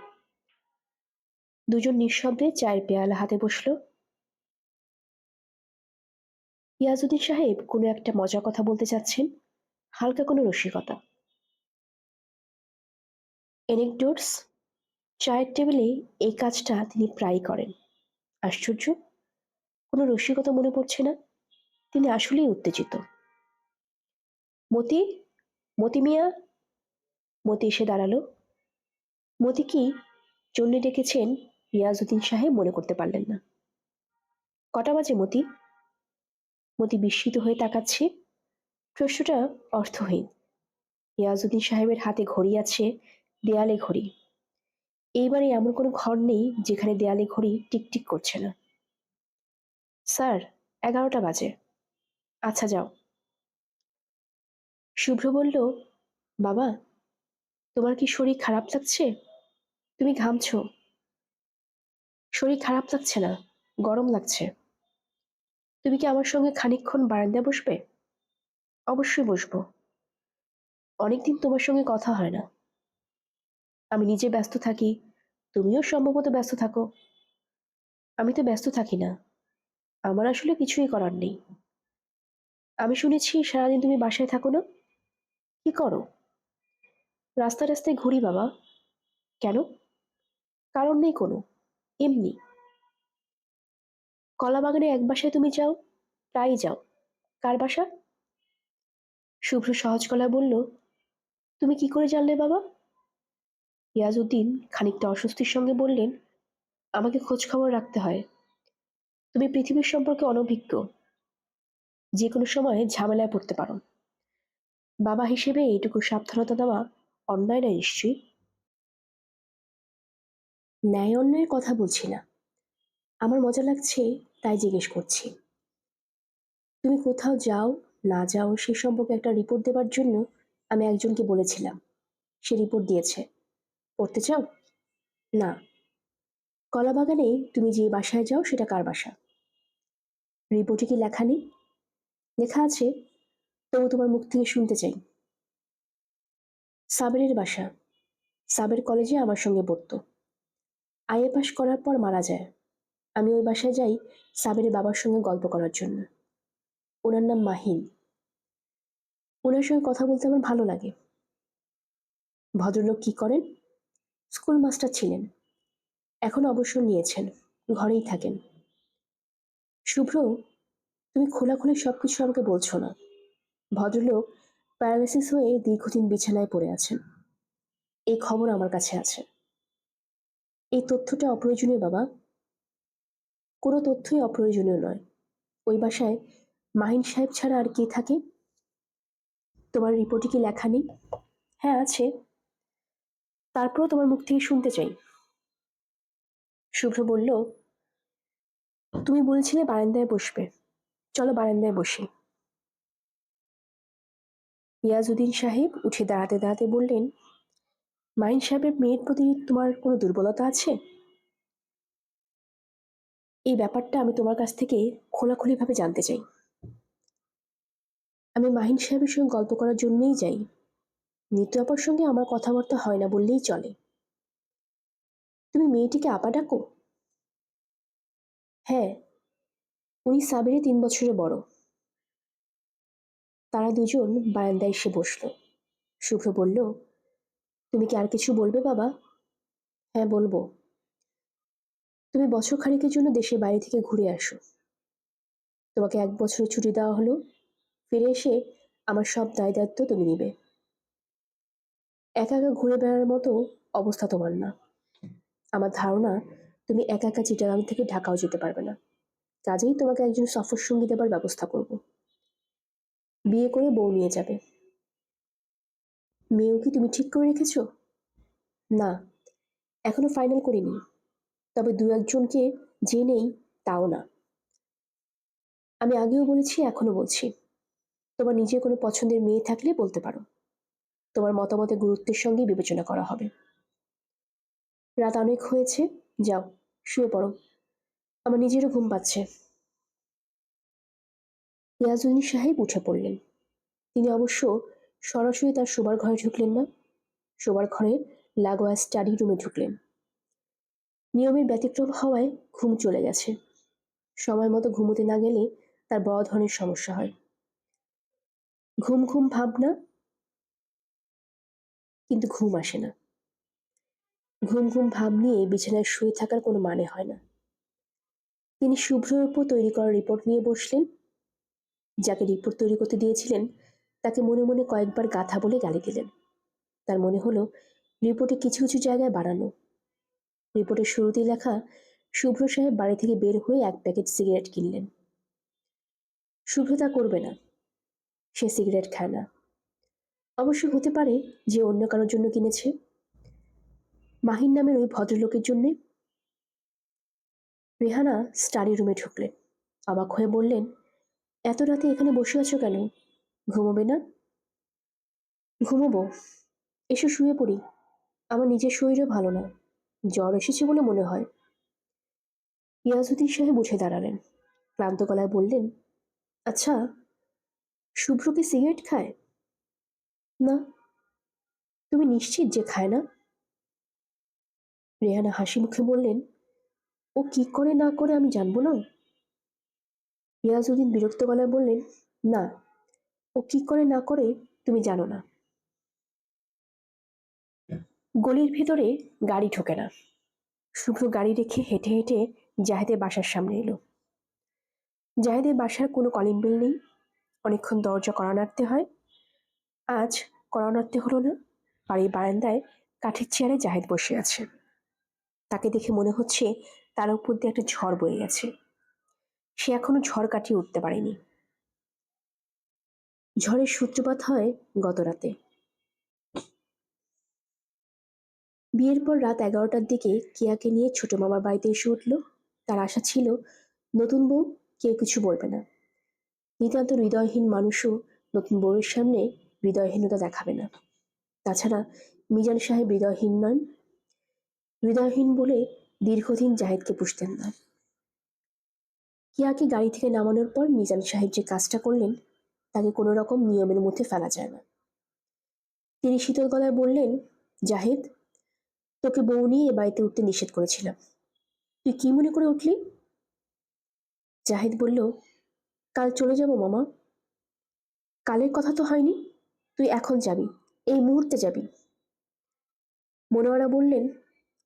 A: দুজন নিঃশব্দে চায়ের পেয়ালা হাতে বসল। ইয়াজউদ্দিন সাহেব কোনো একটা মজার কথা বলতে চাচ্ছেন, হালকা কোনো রসিকতা। এনেকডোটস। চায়ের টেবিলে এই কাজটা তিনি প্রায়ই করেন। আশ্চর্য, কোনো রসিকতা মনে পড়ছে না। তিনি আসলেই উত্তেজিত। মতি, মতি মিয়া। মতি এসে দাঁড়ালো। মতি কি জন্যে ডেকেছেন ইয়াজউদ্দিন সাহেব মনে করতে পারলেন না। কটা বাজে মতি? মতি বিস্মিত হয়ে তাকাচ্ছে। প্রশ্নটা অর্থহীন। ইয়াজউদ্দিন সাহেবের হাতে ঘড়ি আছে, দেয়ালে ঘড়ি। এইবারে এমন কোনো ঘর নেই যেখানে দেয়ালে ঘড়ি টিকটিক করছে না। স্যার, 11টা বাজে। আচ্ছা যাও। শুভ্র বলল, বাবা, তোমার কি শরীর খারাপ লাগছে? তুমি ঘামছো। শরীর খারাপ লাগছে না। গরম লাগছে। তুমি কি আমার সঙ্গে খানিকক্ষণ বারান্দায় বসবে? অবশ্যই বসবো। অনেকদিন তোমার সঙ্গে কথা হয় না। আমি নিজে ব্যস্ত থাকি, তুমিও সম্ভবত ব্যস্ত থাকো। আমি তো ব্যস্ত থাকি না, আমার আসলে কিছুই করার নেই। আমি শুনেছি সারাদিন তুমি বাসায় থাকো না? কি করো? রাস্তায় রাস্তায় ঘুরি বাবা। কেন? কারণ নেই কোনো, এমনি। কলাবাগানে এক বাসায় তুমি যাও, প্রায়ই যাও। কার বাসা? শুভ্র সহজ গলায় বলল, তুমি কি করে জানলে বাবা? ইয়াজউদ্দিন খানিকটা অস্বস্তির সঙ্গে বললেন, আমাকে খোঁজ খবর রাখতে হয়। তুমি পৃথিবীর সম্পর্কে অনভিজ্ঞ, যে কোনো সময় ঝামেলায় পড়তে পারো। বাবা হিসেবে এইটুকু সাবধানতা দেওয়া অন্যায় নয় নিশ্চয়ই। ন্যায় অন্যায়ের কথা বলছি না, আমার মজা লাগছে তাই জিজ্ঞেস করছি। তুমি কোথাও যাও না যাও সে সম্পর্কে একটা রিপোর্ট দেবার জন্য আমি একজনকে বলেছিলাম, সে রিপোর্ট দিয়েছে। পড়তে চাও? না। কলাবাগানে তুমি যে বাসায় যাও সেটা কার বাসা? রিপোর্টে কি লেখা নেই? লেখা আছে, তবু তোমার মুখ থেকে শুনতে চাই। সাবেরের বাসা। সাবের কলেজে আমার সঙ্গে পড়তো। আইএ পাশ করার পর মারা যায়। আমি ওই বাসায় যাই সাবেরের বাবার সঙ্গে গল্প করার জন্য। ওনার নাম মাহিন। ওনার সঙ্গে কথা বলতে আমার ভালো লাগে। ভদ্রলোক কি করেন? স্কুল মাস্টার ছিলেন, এখন অবসর নিয়েছেন, ঘরেই থাকেন। শুভ্র, তুমি খোলাখুলি সবকিছু আমাকে বলছো না। ভদ্রলোক প্যারালাইসিস হয়ে দীর্ঘদিন বিছানায় পড়ে আছেন, এই খবর আমার কাছে আছে। এই তথ্যটা অপ্রয়োজনীয় বাবা। কোনো তথ্যই অপ্রয়োজনীয় নয়। ওই বাসায় মাহিন সাহেব ছাড়া আর কে থাকে? তোমার রিপোর্টে কি লেখা নেই? হ্যাঁ আছে। তারপরও তোমার মুখ থেকে শুনতে চাই। শুভ্র বলল, তুমি বলছিলে বারান্দায় বসবে, চলো বারান্দায় বসি। ইয়াজউদ্দিন সাহেব উঠে দাঁড়াতে দাঁড়াতে বললেন, মাহিন সাহেবের মেয়ের প্রতি তোমার কোনো দুর্বলতা আছে? এই ব্যাপারটা আমি তোমার কাছ থেকে খোলাখুলিভাবে জানতে চাই। আমি মাহিন সাহেবের সঙ্গে গল্প করার জন্যই যাই। নিতু আপার সঙ্গে আমার কথাবার্তা হয় না বললেই চলে। তুমি মেয়েটিকে আপা ডাকো? হ্যাঁ, উনি সাবেরে 3 বছরের বড়। তারা দুজন বারান্দায় এসে বসল। শুভ্র বলল, তুমি কি আর কিছু বলবে বাবা? হ্যাঁ বলবো। তুমি বছর খানেকের জন্য দেশের বাইরে থেকে ঘুরে আসো। তোমাকে 1 বছরের ছুটি দেওয়া হলো, ফিরে এসে আমার সব দায় দায়িত্ব তুমি নিবে। একা একা ঘুরে বেড়ানোর মতো অবস্থা তোমার না। আমার ধারণা তুমি একা একা চিটাগাং থেকে ঢাকাও যেতে পারবে না। কাজেই তোমাকে একজন সফর সঙ্গী দেবার ব্যবস্থা করব। বিয়ে করে বউ নিয়ে যাবে। মেয়েও কি তুমি ঠিক করে রেখেছো? না, এখনো ফাইনাল করিনি, তবে দু একজনকে যে নেই তাও না। আমি আগেও বলেছি, এখনো বলছি, তোমার নিজের কোনো পছন্দের মেয়ে থাকলে বলতে পারো। তোমার মতামতের গুরুত্বের সঙ্গে বিবেচনা করা হবে। রাত অনেক হয়েছে, যাও শুয়ে পড়ো, আমার নিজেরও ঘুম পাচ্ছে। ইয়াজউদ্দিন সাহেব উঠে পড়লেন। তিনি অবশ্য সরাসরি তার শোবার ঘরে ঢুকলেন না, শোবার ঘরের লাগোয়া স্টাডি রুমে ঢুকলেন। নিয়মের ব্যতিক্রম হওয়ায় ঘুম চলে গেছে। সময় মতো ঘুমোতে না গেলে তার বড় ধরনের সমস্যা হয়। ঘুম ঘুম ভাবনা, কিন্তু ঘুম আসে না। ঘুম ঘুম ভাব নিয়ে বিছানায় শুয়ে থাকার কোনো মানে হয় না। তিনি শুভ্রের উপর তৈরি করা রিপোর্ট নিয়ে বসলেন। যাকে রিপোর্ট তৈরি করতে দিয়েছিলেন তাকে মনে মনে কয়েকবার গাথা বলে গালি দিলেন। তার মনে হলো রিপোর্টে কিছু কিছু জায়গায় বাড়ানো। রিপোর্টের শুরুতেই লেখা, শুভ্র সাহেব বাড়ি থেকে বের হয়ে 1 প্যাকেট সিগারেট কিনলেন। শুভ্র তা করবে না, সে সিগারেট খায় না। অবশ্য হতে পারে যে অন্য কারোর জন্য কিনেছে, মাহিন নামের ওই ভদ্রলোকের জন্যে। রেহানা স্টাডি রুমে ঢুকলেন, অবাক হয়ে বললেন, এত রাতে এখানে বসে আছো কেন? ঘুমোবে না? ঘুমোবো, এসো শুয়ে পড়ি। আমার নিজের শরীরও ভালো না, জ্বর এসেছে বলে মনে হয়। ইয়াজউদ্দিন সাহেব উঠে দাঁড়ালেন, ক্লান্ত গলায় বললেন, আচ্ছা, শুভ্র কি সিগারেট খায়? না। তুমি নিশ্চিত যে খায় না? রেহানা হাসি মুখে বললেন, ও কি করে না করে আমি জানবো না? ইয়াজউদ্দিন বিরক্ত গলায় বললেন, না, ও কি করে না করে তুমি জানো না। গলির ভেতরে গাড়ি ঢোকে না। শুভ্র গাড়ি রেখে হেঁটে হেঁটে জাহেদের বাসার সামনে এলো। জাহেদের বাসার কোনো কলিং বেল নেই। অনেকক্ষণ দরজা কড়া নাড়তে হয়। আজ কড়া নাড়তে হলো না। বাড়ির বারান্দায় কাঠের চেয়ারে জাহেদ বসে আছে। তাকে দেখে মনে হচ্ছে তার উপর দিয়ে একটা ঝড় বয়ে গেছে। সে এখনো ঝড় কাটিয়ে উঠতে পারেনি। ঝড়ের সূত্রপাত হয় গত রাতে। বিয়ের পর রাত 11টার দিকে কেয়াকে নিয়ে ছোট মামার বাড়িতে এসে উঠল। তার আশা ছিল নতুন বউ কেউ কিছু বলবে না। নিতান্ত হৃদয়হীন মানুষও নতুন বউয়ের সামনে হৃদয়হীনতা দেখাবে না। তাছাড়া মিজান সাহেব হৃদয়হীন নন। হৃদয়হীন বলে দীর্ঘদিন জাহেদকে পুষতেন না। কিয়াকে গাড়ি থেকে নামানোর পর মিজান সাহেব যে কাজটা করলেন তাকে কোনো রকম নিয়মের মধ্যে ফেলা যায় না। তিনি শীতল গলায় বললেন, জাহেদ, তোকে বউ নিয়ে এ বাড়িতে উঠতে নিষেধ করেছিলাম, তুই কি মনে করে উঠলি? জাহেদ বলল, কাল চলে যাব মামা। কালের কথা তো হয়নি, তুই এখন যাবি, এই মুহূর্তে যাবি। মনোয়ারা বললেন,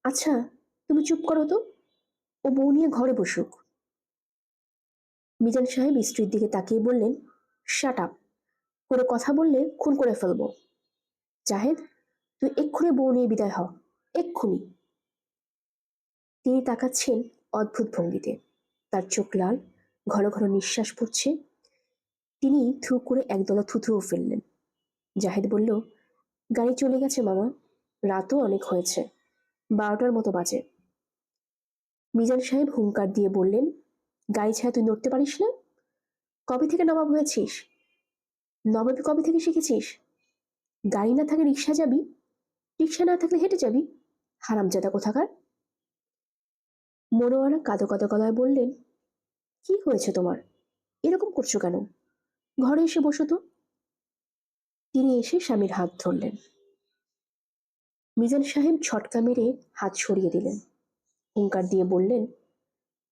A: আচ্ছা, তুমি চুপ করো তো, ও বউ নিয়ে ঘরে বসুক। মিজান সাহেব স্ত্রীর দিকে তাকিয়ে বললেন, শাট আপ, কোনো কথা বললে খুন করে ফেলবো। জাহেদ, তুই এক্ষুনি বউ নিয়ে বিদায় হ, এক্ষুনি। তিনি তাকাচ্ছেন অদ্ভুত ভঙ্গিতে। তার চোখ লাল, ঘন ঘন নিঃশ্বাস পড়ছে। তিনি থু করে একদলা থুথুও ফেললেন। জাহেদ বলল, গাড়ি চলে গেছে মামা, রাতও অনেক হয়েছে, 12টার মতো বাজে। মিজান সাহেব হুঙ্কার দিয়ে বললেন, গাড়ি ছাড়া তুই নড়তে পারিস না? কবে থেকে নবাব হয়েছিস? নবাবি কবে থেকে শিখেছিস? গাড়ি না থাকলে রিক্সা যাবি, রিক্সা না থাকলে হেঁটে যাবি, হারামজাদা কোথাকার। মনোয়ারা কাঁদো কাঁদো গলায় বললেন, কি হয়েছে তোমার, এরকম করছো কেন? ঘরে এসে বসো তো। তিনি এসে স্বামীর হাত ধরলেন। মিজান সাহেব ঝটকা মেরে হাত সরিয়ে দিলেন। হুঙ্কার দিয়ে বললেন,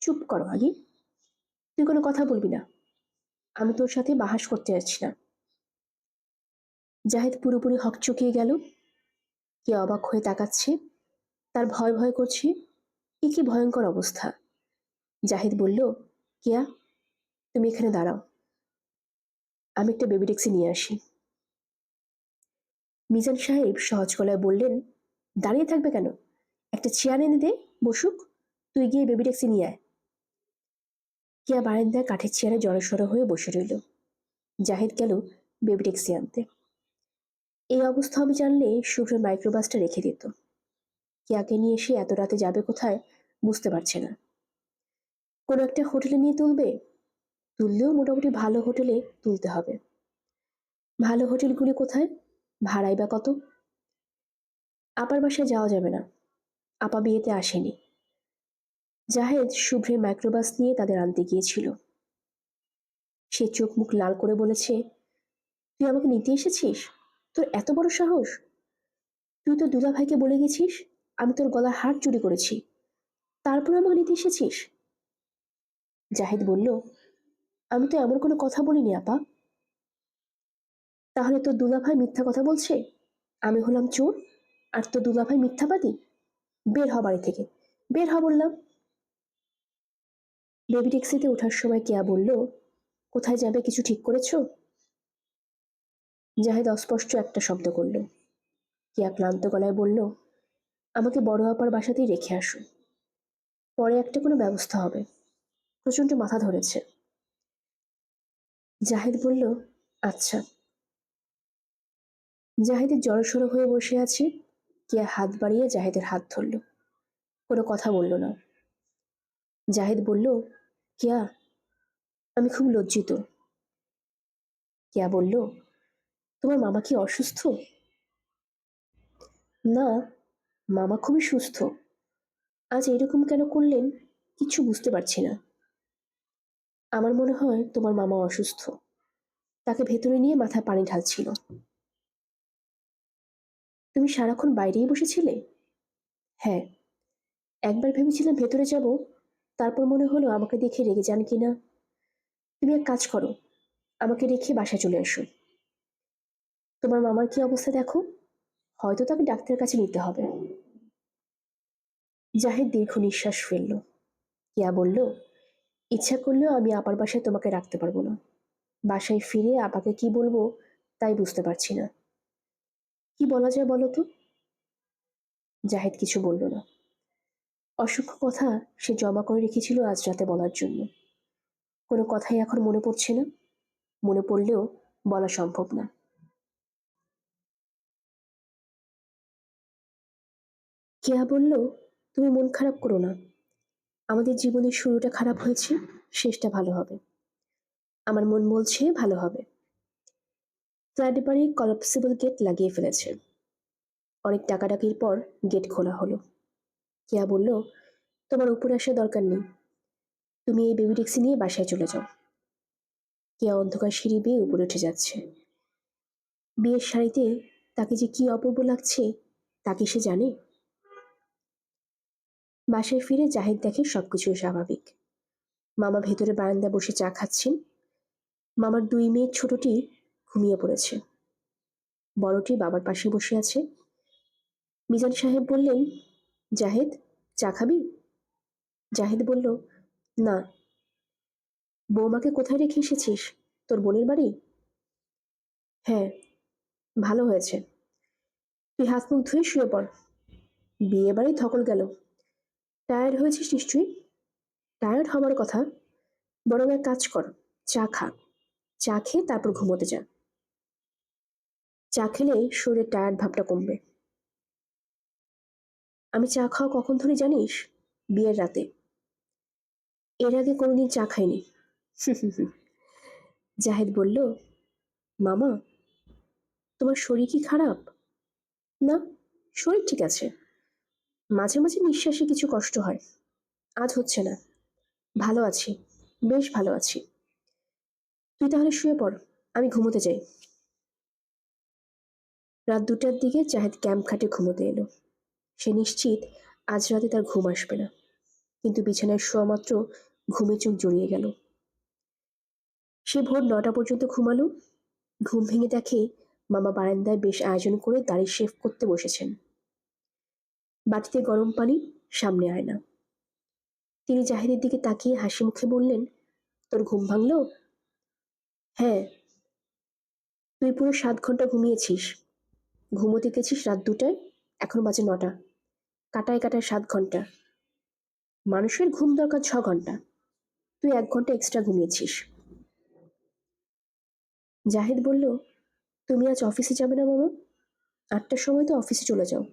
A: চুপ করো আগে, তুই কোনো কথা বলবি না, আমি তোর সাথে বাহাস করতে যাচ্ছি না। জাহেদ পুরোপুরি হকচকিয়ে গেল। কে অবাক হয়ে তাকাচ্ছে, তার ভয় ভয় করছে। এ কি ভয়ঙ্কর অবস্থা। জাহিদ বলল, কেয়া, তুমি এখানে দাঁড়াও, আমি একটা বেবি ট্যাক্সি নিয়ে আসি। মিজান সাহেব সহজ গলায় বললেন, দাঁড়িয়ে থাকবে কেন, একটা চেয়ার এনে দে, বসুক, তুই গিয়ে বেবি ট্যাক্সি নিয়ে আয়। কেয়া বারান্দায় কাঠের চেয়ারে জড়সড় হয়ে বসে রইল। জাহিদ গেল বেবি ট্যাক্সি আনতে। এই অবস্থা আমি জানলে শুভ্র মাইক্রোবাসটা রেখে দিত। কেয়াকে নিয়ে এসে এত রাতে যাবে কোথায় বুঝতে পারছে না। কোনো একটা হোটেলে নিয়ে তুলবে, তুললেও মোটামুটি ভালো হোটেলে তুলতে হবে। ভালো হোটেলগুলি কোথায়, ভাড়াই বা কত? আপার বাসায় যাওয়া যাবে না, আপা বিয়েতে আসেনি। জাহেদ শুভ্রের মাইক্রোবাস নিয়ে তাদের আনতে গিয়েছিল। সে চোখ মুখ লাল করে বলেছে, তুই আমাকে নিতে এসেছিস, তোর এত বড় সাহস? তুই তো দুলা ভাইকে বলে গেছিস আমি তোর গলার হার চুরি করেছি, তারপর আমাকে নিতে এসেছিস? জাহেদ বলল, আমি তো এমন কোনো কথা বলিনি আপা। তাহলে তোর দুলাভাই মিথ্যা কথা বলছে, আমি হলাম চোর আর তোর দুলাভাই মিথ্যাবাদী? বের হ বাড়ি থেকে, বের হ বললাম। বেবি ট্যাক্সিতে ওঠার সময় কেয়া বলল, কোথায় যাবে কিছু ঠিক করেছো? জাহেদ অস্পষ্ট একটা শব্দ করল। কেয়া ক্লান্ত গলায় বলল, আমাকে বড় আপার বাসাতেই রেখে আসো, পরে একটা কোনো ব্যবস্থা হবে, প্রচন্ড মাথা ধরেছে। জাহেদ বলল, আচ্ছা। জাহেদের জড়সড় হয়ে বসে আছে। কেয়া হাত বাড়িয়ে জাহেদের হাত ধরল, কোনো কথা বলল না। জাহেদ বলল, কেয়া, আমি খুব লজ্জিত। কেয়া বলল, তোমার মামা কি অসুস্থ? না, মামা খুবই সুস্থ। আজ এরকম কেন করলেন কিচ্ছু বুঝতে পারছি না। আমার মনে হয় তোমার মামা অসুস্থ। তাকে ভেতরে নিয়ে মাথায় পানি ঢালছিল। তুমি সারাক্ষণ বাইরেই বসেছিলে? হ্যাঁ। একবার ভেবেছিলাম ভেতরে যাব, তারপর মনে হলো আমাকে দেখে রেগে যান কিনা। তুমি এক কাজ করো, আমাকে রেখে বাসায় চলে এসো। তোমার মামার কি অবস্থা দেখো, হয়তো তাকে ডাক্তারের কাছে নিতে হবে। জাহিদ দীর্ঘ নিঃশ্বাস ফেলল। কেয়া বলল, ইচ্ছা করলেও আমি আপার বাসায় তোমাকে রাখতে পারবো না। বাসায় ফিরে আপাকে কি বলবো তাই বুঝতে পারছি না। কি বলা যায় বলো তো? জাহিদ কিছু বলল না। অসংখ্য কথা সে জমা করে রেখেছিল আজ রাতে বলার জন্য। কোনো কথাই এখন মনে পড়ছে না, মনে পড়লেও বলা সম্ভব না। কেয়া বলল, তুমি মন খারাপ করো না। আমাদের জীবনের শুরুটা খারাপ হয়েছে, শেষটা ভালো হবে। আমার মন বলছে ভালো হবে। ফ্ল্যাট বাড়ি কলাপসিবল গেট লাগিয়ে ফেলেছে। অনেক ডাকাডাকির পর গেট খোলা হলো। কেয়া বলল, তোমার উপরে আসার দরকার নেই। তুমি এই বেবি ট্যাক্সি নিয়ে বাসায় চলে যাও। কেয়া অন্ধকার সিঁড়ি বেয়ে উপরে উঠে যাচ্ছে। বিয়ের শাড়িতে তাকে যে কি অপূর্ব লাগছে তা কি সে জানে? বাসায় ফিরে জাহিদ দেখে সবকিছু স্বাভাবিক। মামা ভেতরে বারান্দায় বসে চা খাচ্ছেন। মামার দুই মেয়ের ছোটটি ঘুমিয়ে পড়েছে, বড়টি বাবার পাশে বসে আছে। মিজান সাহেব বললেন, জাহেদ, চা খাবি? জাহিদ বলল, না। বৌমাকে কোথায় রেখে এসেছিস? তোর বোনের বাড়ি? হ্যাঁ। ভালো হয়েছে। তুই হাত মুখ ধুয়ে শুয়ে পড়। বিয়ে বাড়ি ধকল গেল। টায়ার্ড হয়েছিস নিশ্চয়ই। টায়ার্ড হবার কথা। বরং এক কাজ কর, চা খা। চা খেয়ে তারপর ঘুমোতে যা। চা খেলে শরীরের টায়ার্ড ভাবটা কমবে। আমি চা খাওয়া কখন ধরে জানিস? বিয়ের রাতে। এর আগে কোনোদিন চা খাইনি। জাহেদ বলল, মামা, তোমার শরীর কি খারাপ? না, শরীর ঠিক আছে। মাঝে মাঝে নিঃশ্বাসে কিছু কষ্ট হয়। আজ হচ্ছে না। ভালো আছি, বেশ ভালো আছি। তুই তাহলে শুয়ে পড়, আমি ঘুমোতে যাই। রাত 2টার দিকে জাহেদ ক্যাম্প খাটে ঘুমোতে এলো। সে নিশ্চিত আজ রাতে তার ঘুম আসবে না, কিন্তু বিছানায় শোয়া মাত্র ঘুমে চোখ জড়িয়ে গেল। সে ভোর 9টা পর্যন্ত ঘুমালো। ঘুম ভেঙে দেখে মামা বারান্দায় বেশ আয়োজন করে দাড়ি শেভ করতে বসেছেন। বাটিতে গরম পানি, সামনে আয়না। তিনি জাহিদের দিকে তাকিয়ে হাসি মুখে বললেন, তোর ঘুম ভাঙলো? হ্যাঁ। তুই পুরো 7 ঘন্টা ঘুমিয়েছিস। ঘুমোতে গেছিস রাত 2টায়, এখন বাজে 9টা। কাটায় কাটায় 7 ঘন্টা। মানুষের ঘুম দরকার 6 ঘন্টা। তুই 1 ঘন্টা এক্সট্রা ঘুমিয়েছিস। জাহিদ বলল, তুমি আজ অফিসে যাবে না মামা? 8টার সময় তো অফিসে চলে যাও।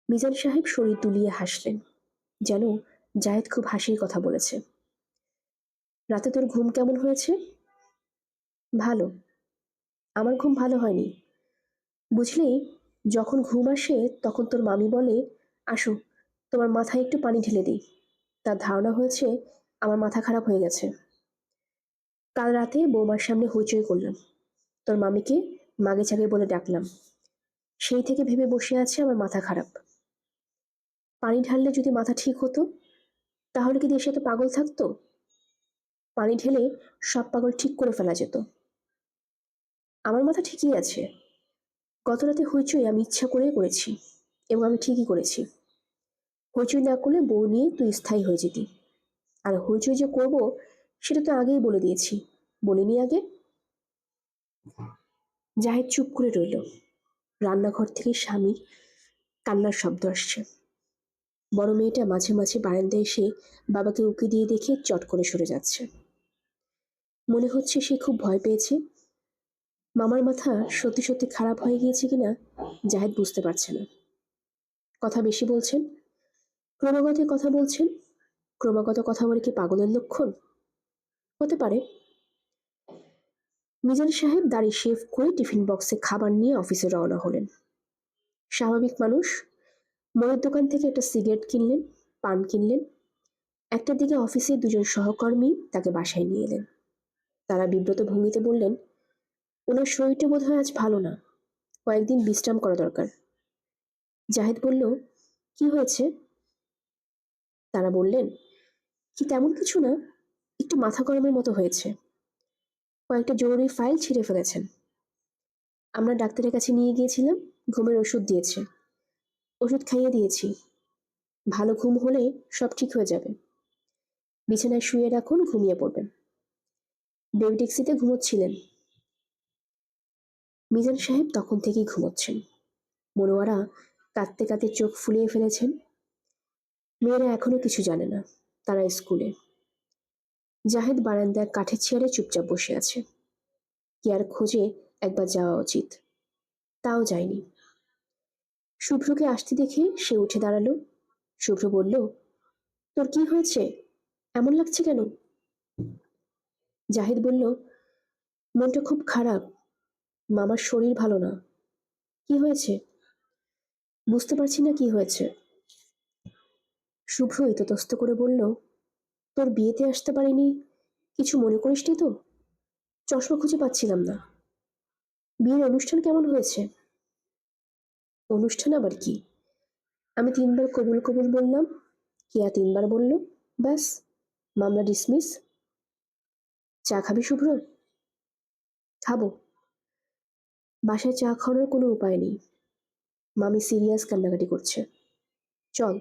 A: মিজান সাহেব শরীর দুলিয়ে হাসলেন, যেন জাহিদ খুব হাসির কথা বলেছে। রাতে তোর ঘুম কেমন হয়েছে? ভালো। আমার ঘুম ভালো হয়নি। বুঝলি, যখন ঘুম আসে তখন তোর মামি বলে, আসো তোমার মাথায় একটু পানি ঢেলে দিই। তার ধারণা হয়েছে আমার মাথা খারাপ হয়ে গেছে। কাল রাতে বৌমার সামনে হইচই করলাম। তোর মামিকে মাগে চাগে বলে ডাকলাম। সেই থেকে ভেবে বসে আছে আমার মাথা খারাপ। পানি ঢাললে যদি মাথা ঠিক হতো, তাহলে কি দেশে এত পাগল থাকতো? পানি ঢেলে সব পাগল ঠিক করে ফেলা যেত। আমার মাথা ঠিকই আছে। গত রাতে হইচই আমি ইচ্ছা করেই করেছি, এবং আমি ঠিকই করেছি। হইচই না করলে বউ নিয়ে তুই স্থায়ী হয়ে যেতি। আর হইচই যে করব সেটা তো আগেই বলে দিয়েছি, বলিনি আগে? জাহিদ চুপ করে রইল। রান্নাঘর থেকে স্বামীর কান্নার শব্দ আসছে। বড় মেয়েটা মাঝে মাঝে বারান্দায় এসে বাবাকে উঁকি দিয়ে দেখে চট করে সরে যাচ্ছে। মনে হচ্ছে সে খুব ভয় পেয়েছে। মামার মাথা সত্যি সত্যি খারাপ হয়ে গিয়েছে কিনা জাহিদ বুঝতে পারছে না। কথা বেশি বলছেন, ক্রমাগত কথা বলছেন। ক্রমাগত কথা বলে কি পাগলের লক্ষণ? হতে পারে। মিজান সাহেব দাড়ি শেভ করে টিফিন বক্সে খাবার নিয়ে অফিসে রওনা হলেন। স্বাভাবিক মানুষ। মনের দোকান থেকে একটা সিগারেট কিনলেন। পান কিনলেন। 1টার দিকে অফিসে 2জন সহকর্মী তাকে বাসায় নিয়ে এলেন। তারা বিব্রত ভঙ্গিতে বললেন, ওনার শরীরটা বোধহয় আজ ভালো না, কয়েকদিন বিশ্রাম করা দরকার। জাহিদ বলল, কি হয়েছে? তারা বললেন, কি তেমন কিছু না, একটু মাথা গরমের মতো হয়েছে, কয়েকটা জরুরি ফাইল ছিঁড়ে ফেলেছেন। আমরা ডাক্তারের কাছে নিয়ে গিয়েছিলাম, ঘুমের ওষুধ দিয়েছে, ওষুধ খাইয়ে দিয়েছি, ভালো ঘুম হলে সব ঠিক হয়ে যাবে। বিছানায় শুয়ে রাখুন, ঘুমিয়ে পড়বেন। বেবি ট্যাক্সিতে ঘুমোচ্ছিলেন। মিজান সাহেব তখন থেকেই ঘুমোচ্ছেন। মনোয়ারা কাঁদতে কাঁদতে চোখ ফুলিয়ে ফেলেছেন। মেয়েরা এখনো কিছু জানে না, তারা স্কুলে। জাহেদ বারান্দায় কাঠের চেয়ারে চুপচাপ বসে আছে। কেয়ার খোঁজে একবার যাওয়া উচিত, তাও যায়নি। শুভ্রকে আসতে দেখে সে উঠে দাঁড়ালো। শুভ্র বলল, তোর কি হয়েছে, এমন লাগছে কেন? জাহিদ বলল, মনটা খুব খারাপ, মামার শরীর ভালো না। কি হয়েছে? বুঝতে পারছি না কি হয়েছে। শুভ্র ইতস্তত করে বলল, তোর বিয়েতে আসতে পারিনি, কিছু মনে করিসনি তো? চশমা খুঁজে পাচ্ছিলাম না। বিয়ের অনুষ্ঠান কেমন হয়েছে? অনুষ্ঠান আবার কি? আমি 3বার কবুল কবুল বললাম, কেয়া 3বার বলল, ব্যাস, মামলা ডিসমিস। চা খাবি শুভ্র? খাবো। বাসায় চা খাওয়ানোর কোনো উপায় নেই, মামি সিরিয়াস কান্নাকাটি করছে। চল,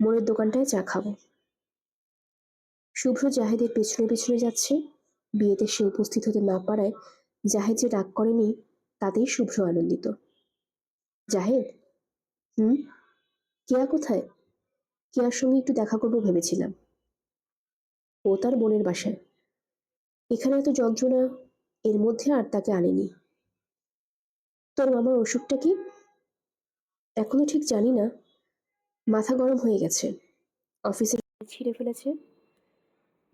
A: মোড়ের দোকানটায় চা খাবো। শুভ্র জাহেদের পেছনে পেছনে যাচ্ছে। বিয়েতে সে উপস্থিত হতে না পারায় জাহেদ যে রাগ করেনি, তাতেই শুভ্র আনন্দিত। জাহেদ, হুম, কেয়া কোথায়? কেয়ার সঙ্গে একটু দেখা করবো ভেবেছিলাম। ও তার বোনের বাসায়। এখানে এত যন্ত্রণা, এর মধ্যে আর তাকে আনেনি। তোর মামার অসুখটা কি? এখনো ঠিক জানি না, মাথা গরম হয়ে গেছে, অফিসে ছিঁড়ে ফেলেছে।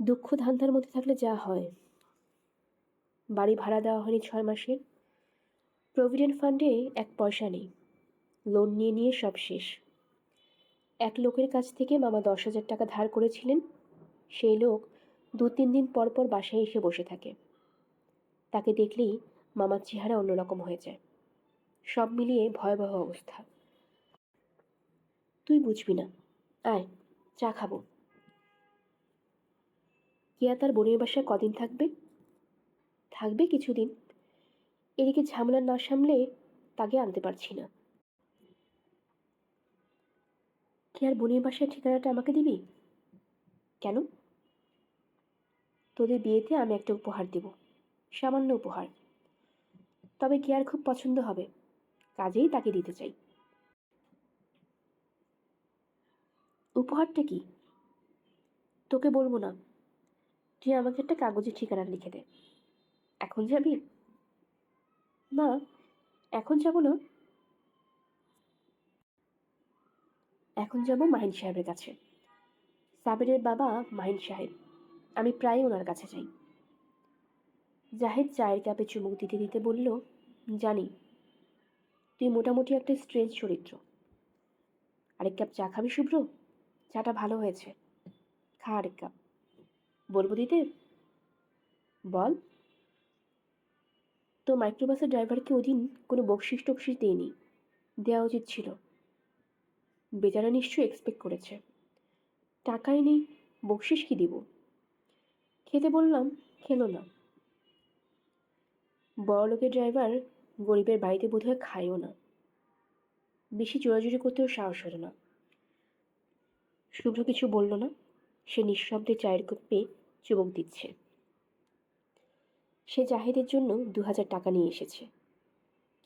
A: দুঃখ ধান্ধার মধ্যে থাকলে যা হয়। বাড়ি ভাড়া দেওয়া হয়নি 6 মাসের। প্রভিডেন্ট ফান্ডে 1 পয়সা নেই, লোন নিয়ে নিয়ে সব শেষ। এক লোকের কাছ থেকে মামা 10,000 টাকা ধার করেছিলেন। সেই লোক 2-3 দিন পর পর বাসায় এসে বসে থাকে। তাকে দেখলেই মামার চেহারা অন্যরকম হয়ে যায়। সব মিলিয়ে ভয়াবহ অবস্থা। তুই বুঝবি না, আয়, চা খাবো। কেয়া তার বোনের বাসায় কদিন থাকবে? থাকবে কিছুদিন। এদিকে ঝামেলা না সামলে তাকে আনতে পারছি না। কেয়ার বোনের বাসায় ঠিকানাটা আমাকে দিবি? কেন? তোদের বিয়েতে আমি একটা উপহার দেব, সামান্য উপহার। তবে কেয়ার খুব পছন্দ হবে, কাজেই তাকে দিতে চাই। উপহারটা কি? তোকে বলবো না, তুই আমাকে একটা কাগজে ঠিকানা লিখে দে। এখন যাবি? না, এখন যাব না। এখন যাব মাহিন সাহেবের কাছে। সাবিরের বাবা মাহিন সাহেব, আমি প্রায় ওনার কাছে যাই। জাহেদ চায়ের কাপে চুমুক দিতে দিতে বলল, জানি তুই মোটামুটি একটা স্ট্রেঞ্জ চরিত্র। আরেক কাপ চা খাবি শুভ্র? চাটা ভালো হয়েছে, খা আরেক কাপ। বলবো দিতে? বল। তো মাইক্রোবাসের ড্রাইভারকে ওদিন কোনো বকশিস টকশিস দেয়নি, দেওয়া উচিত ছিল। বেচারা নিশ্চয়ই এক্সপেক্ট করেছে। টাকাই নেই, বকশিস কি দিব? খেতে বললাম, খেলো না। বড়লোকের ড্রাইভার গরিবের বাড়িতে বোধহয় খায়ও না। বেশি জোরাজুরি করতেও সাহস হলো না। শুভ্র কিছু বলল না, সে নিঃশব্দে চায়ের কাপে চুমুক দিচ্ছে। সে জাহিদের জন্য 2,000 টাকা নিয়ে এসেছে।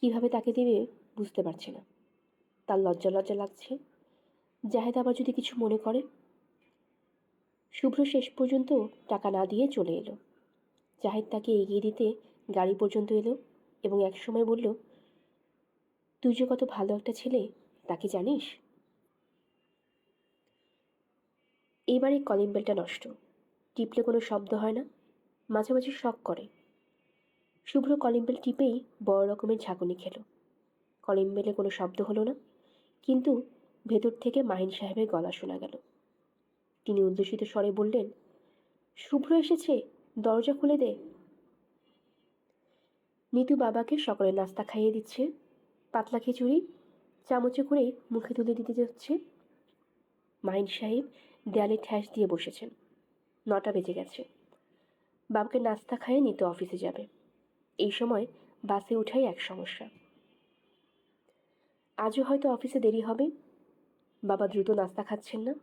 A: কিভাবে তাকে দেবে বুঝতে পারছে না। তার লজ্জা লজ্জা লাগছে, জাহেদ আবার যদি কিছু মনে করে। শুভ্র শেষ পর্যন্ত টাকা না দিয়ে চলে এলো। জাহেদ তাকে এগিয়ে দিতে গাড়ি পর্যন্ত এলো এবং একসময় বলল, তুই যে কত ভালো একটা ছেলে, তা কি জানিস? এইবারে কলিং বেলটা নষ্ট, টিপলে কোনো শব্দ হয় না, মাঝে মাঝে শক করে। শুভ্র কলিং বেল টিপেই বড় রকমের ঝাঁকুনি খেল। কলিং বেলে কোনো শব্দ হলো না, কিন্তু ভেতর থেকে মাহিন সাহেবের গলা শোনা গেল। তিনি উদ্দেশিত স্বরে বললেন, শুভ্র এসেছে, দরজা খুলে দে। নিতু বাবাকে সকালে নাস্তা খাইয়ে দিচ্ছে। পাতলা খিচুড়ি চামচে করে মুখে তুলে দিতে যাচ্ছে। মাহিন সাহেব দেয়ালে ঠ্যাস দিয়ে বসেছেন। 9টা বেজে গেছে। বাবাকে নাস্তা খাইয়ে নিতু অফিসে যাবে। এই সময় বাসে ওঠাই এক সমস্যা। আজও হয়তো অফিসে দেরি হবে। বাবা দ্রুত নাস্তা খাচ্ছেন না।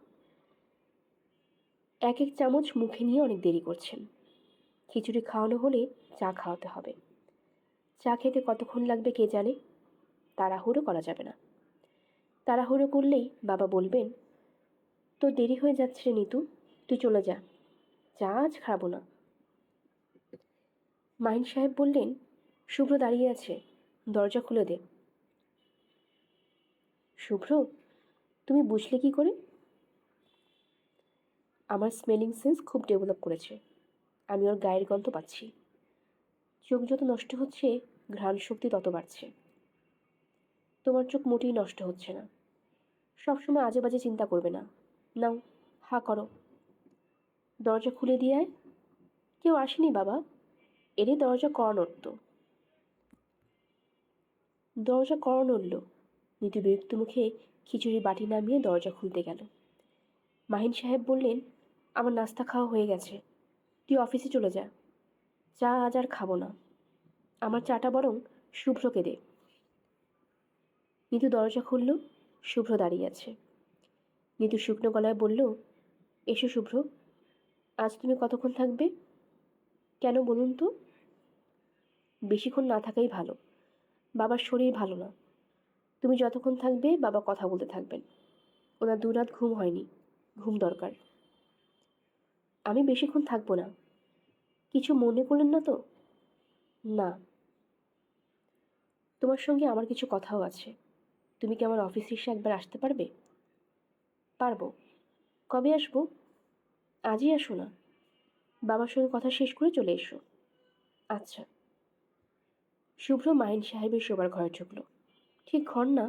A: এক এক চামচ মুখে নিয়ে অনেক দেরি করছেন। খিচুড়ি খাওয়ানো হলে চা খাওয়াতে হবে। চা খেতে কতক্ষণ লাগবে কে জানে। তাড়াহুড়ো করা যাবে না। তাড়াহুড়ো করলেই বাবা বলবেন, তোর দেরি হয়ে যাচ্ছে রে নিতু, তুই চলে যা, চা আজ খাবো না। মাহিন সাহেব বললেন, শুভ্র দাঁড়িয়ে আছে, দরজা খুলে দে। শুভ্র, তুমি বুঝলে কি করে? আমার স্মেলিং সেন্স খুব ডেভেলপ করেছে। আমি ওর গায়ের গন্ধ পাচ্ছি। চোখ যত নষ্ট হচ্ছে, ঘ্রাণ শক্তি তত বাড়ছে। তোমার চোখ মোটেই নষ্ট হচ্ছে না। সবসময় আজে বাজে চিন্তা করবে না। নাও, হা করো। দরজা খুলে দিয়ে আয়। কেউ আসেনি বাবা, এরে দরজা কড়া নড়ত। দরজা কড়া নড়ল। নিতু বিরক্ত মুখে খিচুড়ি বাটি নামিয়ে দরজা খুলতে গেল। মাহিন সাহেব বললেন, আমার নাস্তা খাওয়া হয়ে গেছে, তুই অফিসে চলে যা। চা আজ আর খাবো না। আমার চাটা বরং শুভ্রকে দে। নিতু দরজা খুলল। শুভ্র দাঁড়িয়ে আছে। নিতু শুকনো গলায় বলল, এসো শুভ্র, আজ তুমি কতক্ষণ থাকবে? কেন বলুন তো? বেশিক্ষণ না থাকাই ভালো। বাবার শরীর ভালো না। তুমি যতক্ষণ থাকবে বাবা কথা বলতে থাকবেন। ওনার 2 রাত ঘুম হয়নি, ঘুম দরকার। আমি বেশিক্ষণ থাকবো না। কিছু মনে করলেন না তো? না। তোমার সঙ্গে আমার কিছু কথাও আছে। তুমি কি আমার অফিসে এসে একবার আসতে পারবে? পারবো। কবে আসবো? আজই আসো না। বাবার সঙ্গে কথা শেষ করে চলে এসো। আচ্ছা। শুভ্র মাহিন সাহেবের শোবার ঘরে ঢুকল। ঠিক ঘর না,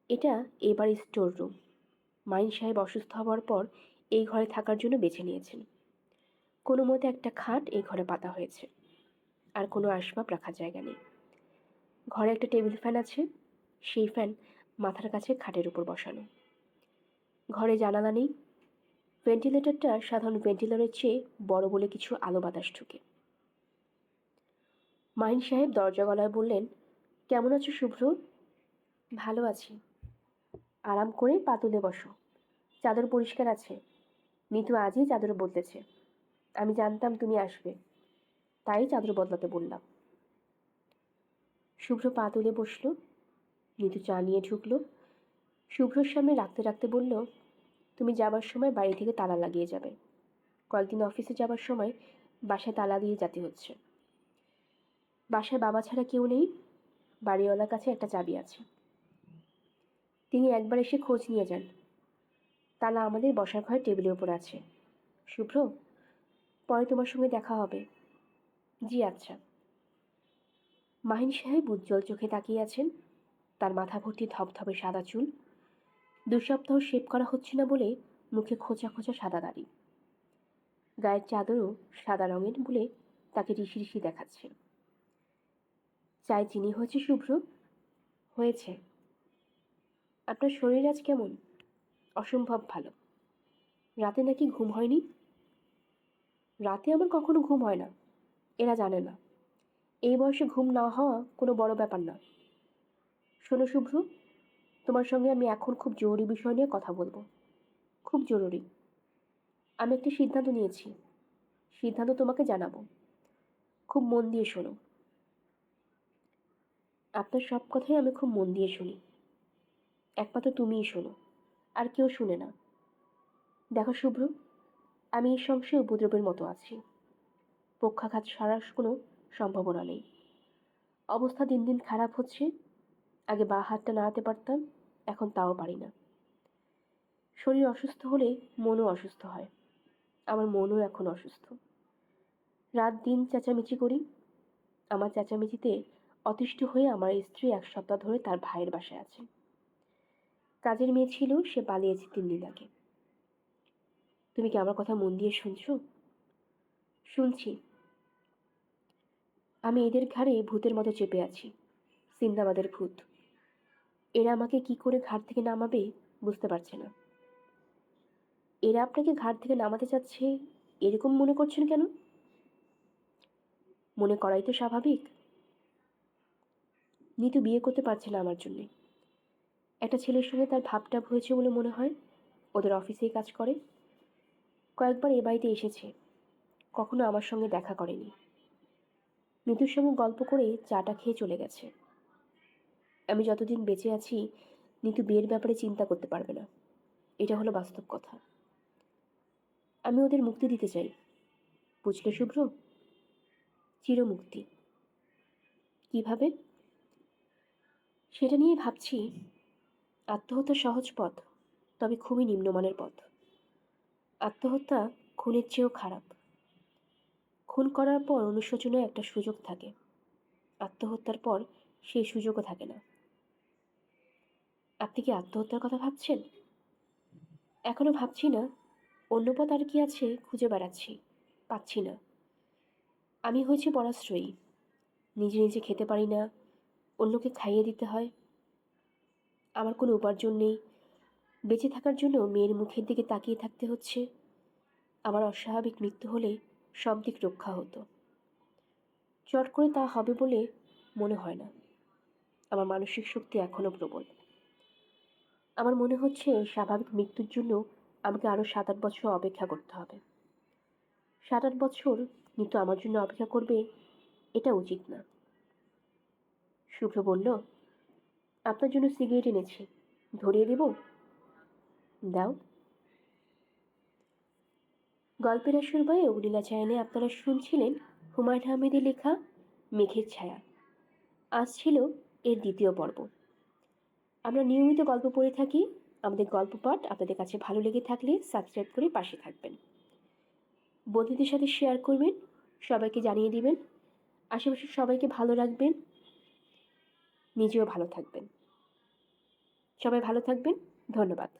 A: এটা এবার স্টোর রুম। মাহিন সাহেব অসুস্থ হওয়ার পর এই ঘরে থাকার জন্য বেছে নিয়েছেন। কোনো মতে একটা খাট এই ঘরে পাতা হয়েছে। আর কোনো আসবাব রাখার জায়গা নেই। ঘরে একটা টেবিল ফ্যান আছে। সেই ফ্যান মাথার কাছে খাটের উপর বসানো। ঘরে জানালা নেই। ভেন্টিলেটরটা সাধারণ ভেন্টিলেটরের চেয়ে বড় বলে কিছু আলো বাতাস ঢুকে। মাহিন সাহেব দরজা গলায় বললেন, কেমন আছো শুভ্র? ভালো আছি। আরাম করে পা তুলে বসো। চাদর পরিষ্কার আছে। নিতু আজই চাদর বদলেছে। আমি জানতাম তুমি আসবে, তাই চাদর বদলাতে বললাম। শুভ্র পা তুলে বসল। নিতু চা নিয়ে ঢুকলো। শুভ্রর সামনে রাখতে রাখতে বলল, তুমি যাবার সময় বাড়ি থেকে তালা লাগিয়ে যাবে। কয়েকদিন অফিসে যাবার সময় বাসায় তালা দিয়ে যেতে হচ্ছে। বাসায় বাবা ছাড়া কেউ নেই। বাড়িওয়ালার কাছে একটা চাবি আছে। তিনি একবার এসে খোঁজ নিয়ে যান। তালা আমাদের বসার ঘরের টেবিলের ওপর আছে। শুভ্র, পরে তোমার সঙ্গে দেখা হবে। জি আচ্ছা। মাহিন সাহেব উজ্জ্বল চোখে তাকিয়ে আছেন। তার মাথা ভর্তি ধবধবে সাদা চুল। 2 সপ্তাহ শেভ করা হচ্ছে না বলে মুখে খোঁচা খোঁচা সাদা দাড়ি। গায়ের চাদরও সাদা রঙের বলে তাকে ঋষি ঋষি দেখাচ্ছে। চায় চিনি হয়েছে শুভ্র? হয়েছে। আপনার শরীর আজ কেমন? অসম্ভব ভালো। রাতে নাকি ঘুম হয়নি? রাতে আমার কখনো ঘুম হয় না। এরা জানে না। এই বয়সে ঘুম না হওয়া কোনো বড় ব্যাপার না। শোনো শুভ্র, তোমার সঙ্গে আমি এখন খুব জরুরি বিষয় নিয়ে কথা বলবো। খুব জরুরি। আমি একটা সিদ্ধান্ত নিয়েছি। সিদ্ধান্ত তোমাকে জানাবো। খুব মন দিয়ে শোনো। আপনার সব কথাই আমি খুব মন দিয়ে শুনি। একমাত্র তুমিই শোনো, আর কেউ শুনে না। দেখো শুভ্র, আমি এই সংশয়ে উপদ্রবের মতো আছি। পক্ষাঘাত সারার কোনো সম্ভাবনা নেই। অবস্থা দিন দিন খারাপ হচ্ছে। আগে বাঁ হাতটা নাড়াতে পারতাম, এখন তাও পারি না। শরীর অসুস্থ হলে মনও অসুস্থ হয়। আমার মনও এখন অসুস্থ। রাত দিন চেঁচামেচি করি। আমার চেঁচামেচিতে অতিষ্ঠ হয়ে আমার স্ত্রী 1 সপ্তাহ ধরে তার ভাইয়ের বাসায় আছে। কাজের মেয়ে ছিল, সে পালিয়েছে 3 দিন আগে। তুমি কি আমার কথা মন দিয়ে শুনছো? শুনছি। আমি এদের ঘাড়ে ভূতের মতো চেপে আছি, সিন্দাবাদের ভূত। এরা আমাকে কি করে ঘাট থেকে নামাবে বুঝতে পারছে না। এরা আপনাকে ঘাট থেকে নামাতে চাচ্ছে এরকম মনে করছেন কেন? মনে করাই তো স্বাভাবিক। নিতু বিয়ে করতে পারছে না আমার জন্যে। একটা ছেলের সঙ্গে তার ভাবটাব হয়েছে বলে মনে হয়। ওদের অফিসেই কাজ করে। কয়েকবার এ বাড়িতে এসেছে, কখনো আমার সঙ্গে দেখা করেনি। নিতুর সঙ্গে গল্প করে চাটা খেয়ে চলে গেছে। আমি যতদিন বেঁচে আছি নিতু বিয়ের ব্যাপারে চিন্তা করতে পারবে না। এটা হলো বাস্তব কথা। আমি ওদের মুক্তি দিতে চাই, বুঝলে শুভ্র? চিরমুক্তি। কিভাবে? সেটা নিয়ে ভাবছি। আত্মহত্যা সহজ পথ, তবে খুবই নিম্নমানের পথ। আত্মহত্যা খুনের চেয়েও খারাপ। খুন করার পর অনুশোচনার একটা সুযোগ থাকে, আত্মহত্যার পর সেই সুযোগও থাকে না। আপনি কি আত্মহত্যার কথা ভাবছেন? এখনো ভাবছি না। অন্য পথ আর কি আছে খুঁজে বেড়াচ্ছি, পাচ্ছি না। আমি হয়েছি পরাশ্রয়ী। নিজে নিজে খেতে পারি না, অন্যকে খাইয়ে দিতে হয়। আমার কোনো উপার্জন নেই। বেঁচে থাকার জন্য মেয়ের মুখের দিকে তাকিয়ে থাকতে হচ্ছে। আমার অস্বাভাবিক মৃত্যু হলে সব দিক রক্ষা হতো। চট করে তা হবে বলে মনে হয় না। আমার মানসিক শক্তি এখনও প্রবল। আমার মনে হচ্ছে স্বাভাবিক মৃত্যুর জন্য আমাকে আরও 7-8 বছর অপেক্ষা করতে হবে। 7-8 বছর নিতু আমার জন্য অপেক্ষা করবে, এটা উচিত না। শুভ্র বলল, আপনার জন্য সিগারেট এনেছি, ধরিয়ে দেব? দাও। গল্পের আসর বয়ে অগ্নিলা চায়নে আপনারা শুনছিলেন হুমায়ুন আহমেদের লেখা মেঘের ছায়া। আজ ছিল এর 2য় পর্ব। আমরা নিয়মিত গল্প পড়ে থাকি। আমাদের গল্প পাঠ আপনাদের কাছে ভালো লেগে থাকলে সাবস্ক্রাইব করে পাশে থাকবেন, বন্ধুদের সাথে শেয়ার করবেন, সবাইকে জানিয়ে দিবেন। আশেপাশের সবাইকে ভালো রাখবেন, নিজেও ভালো থাকবেন। সবাই ভালো থাকবেন। ধন্যবাদ।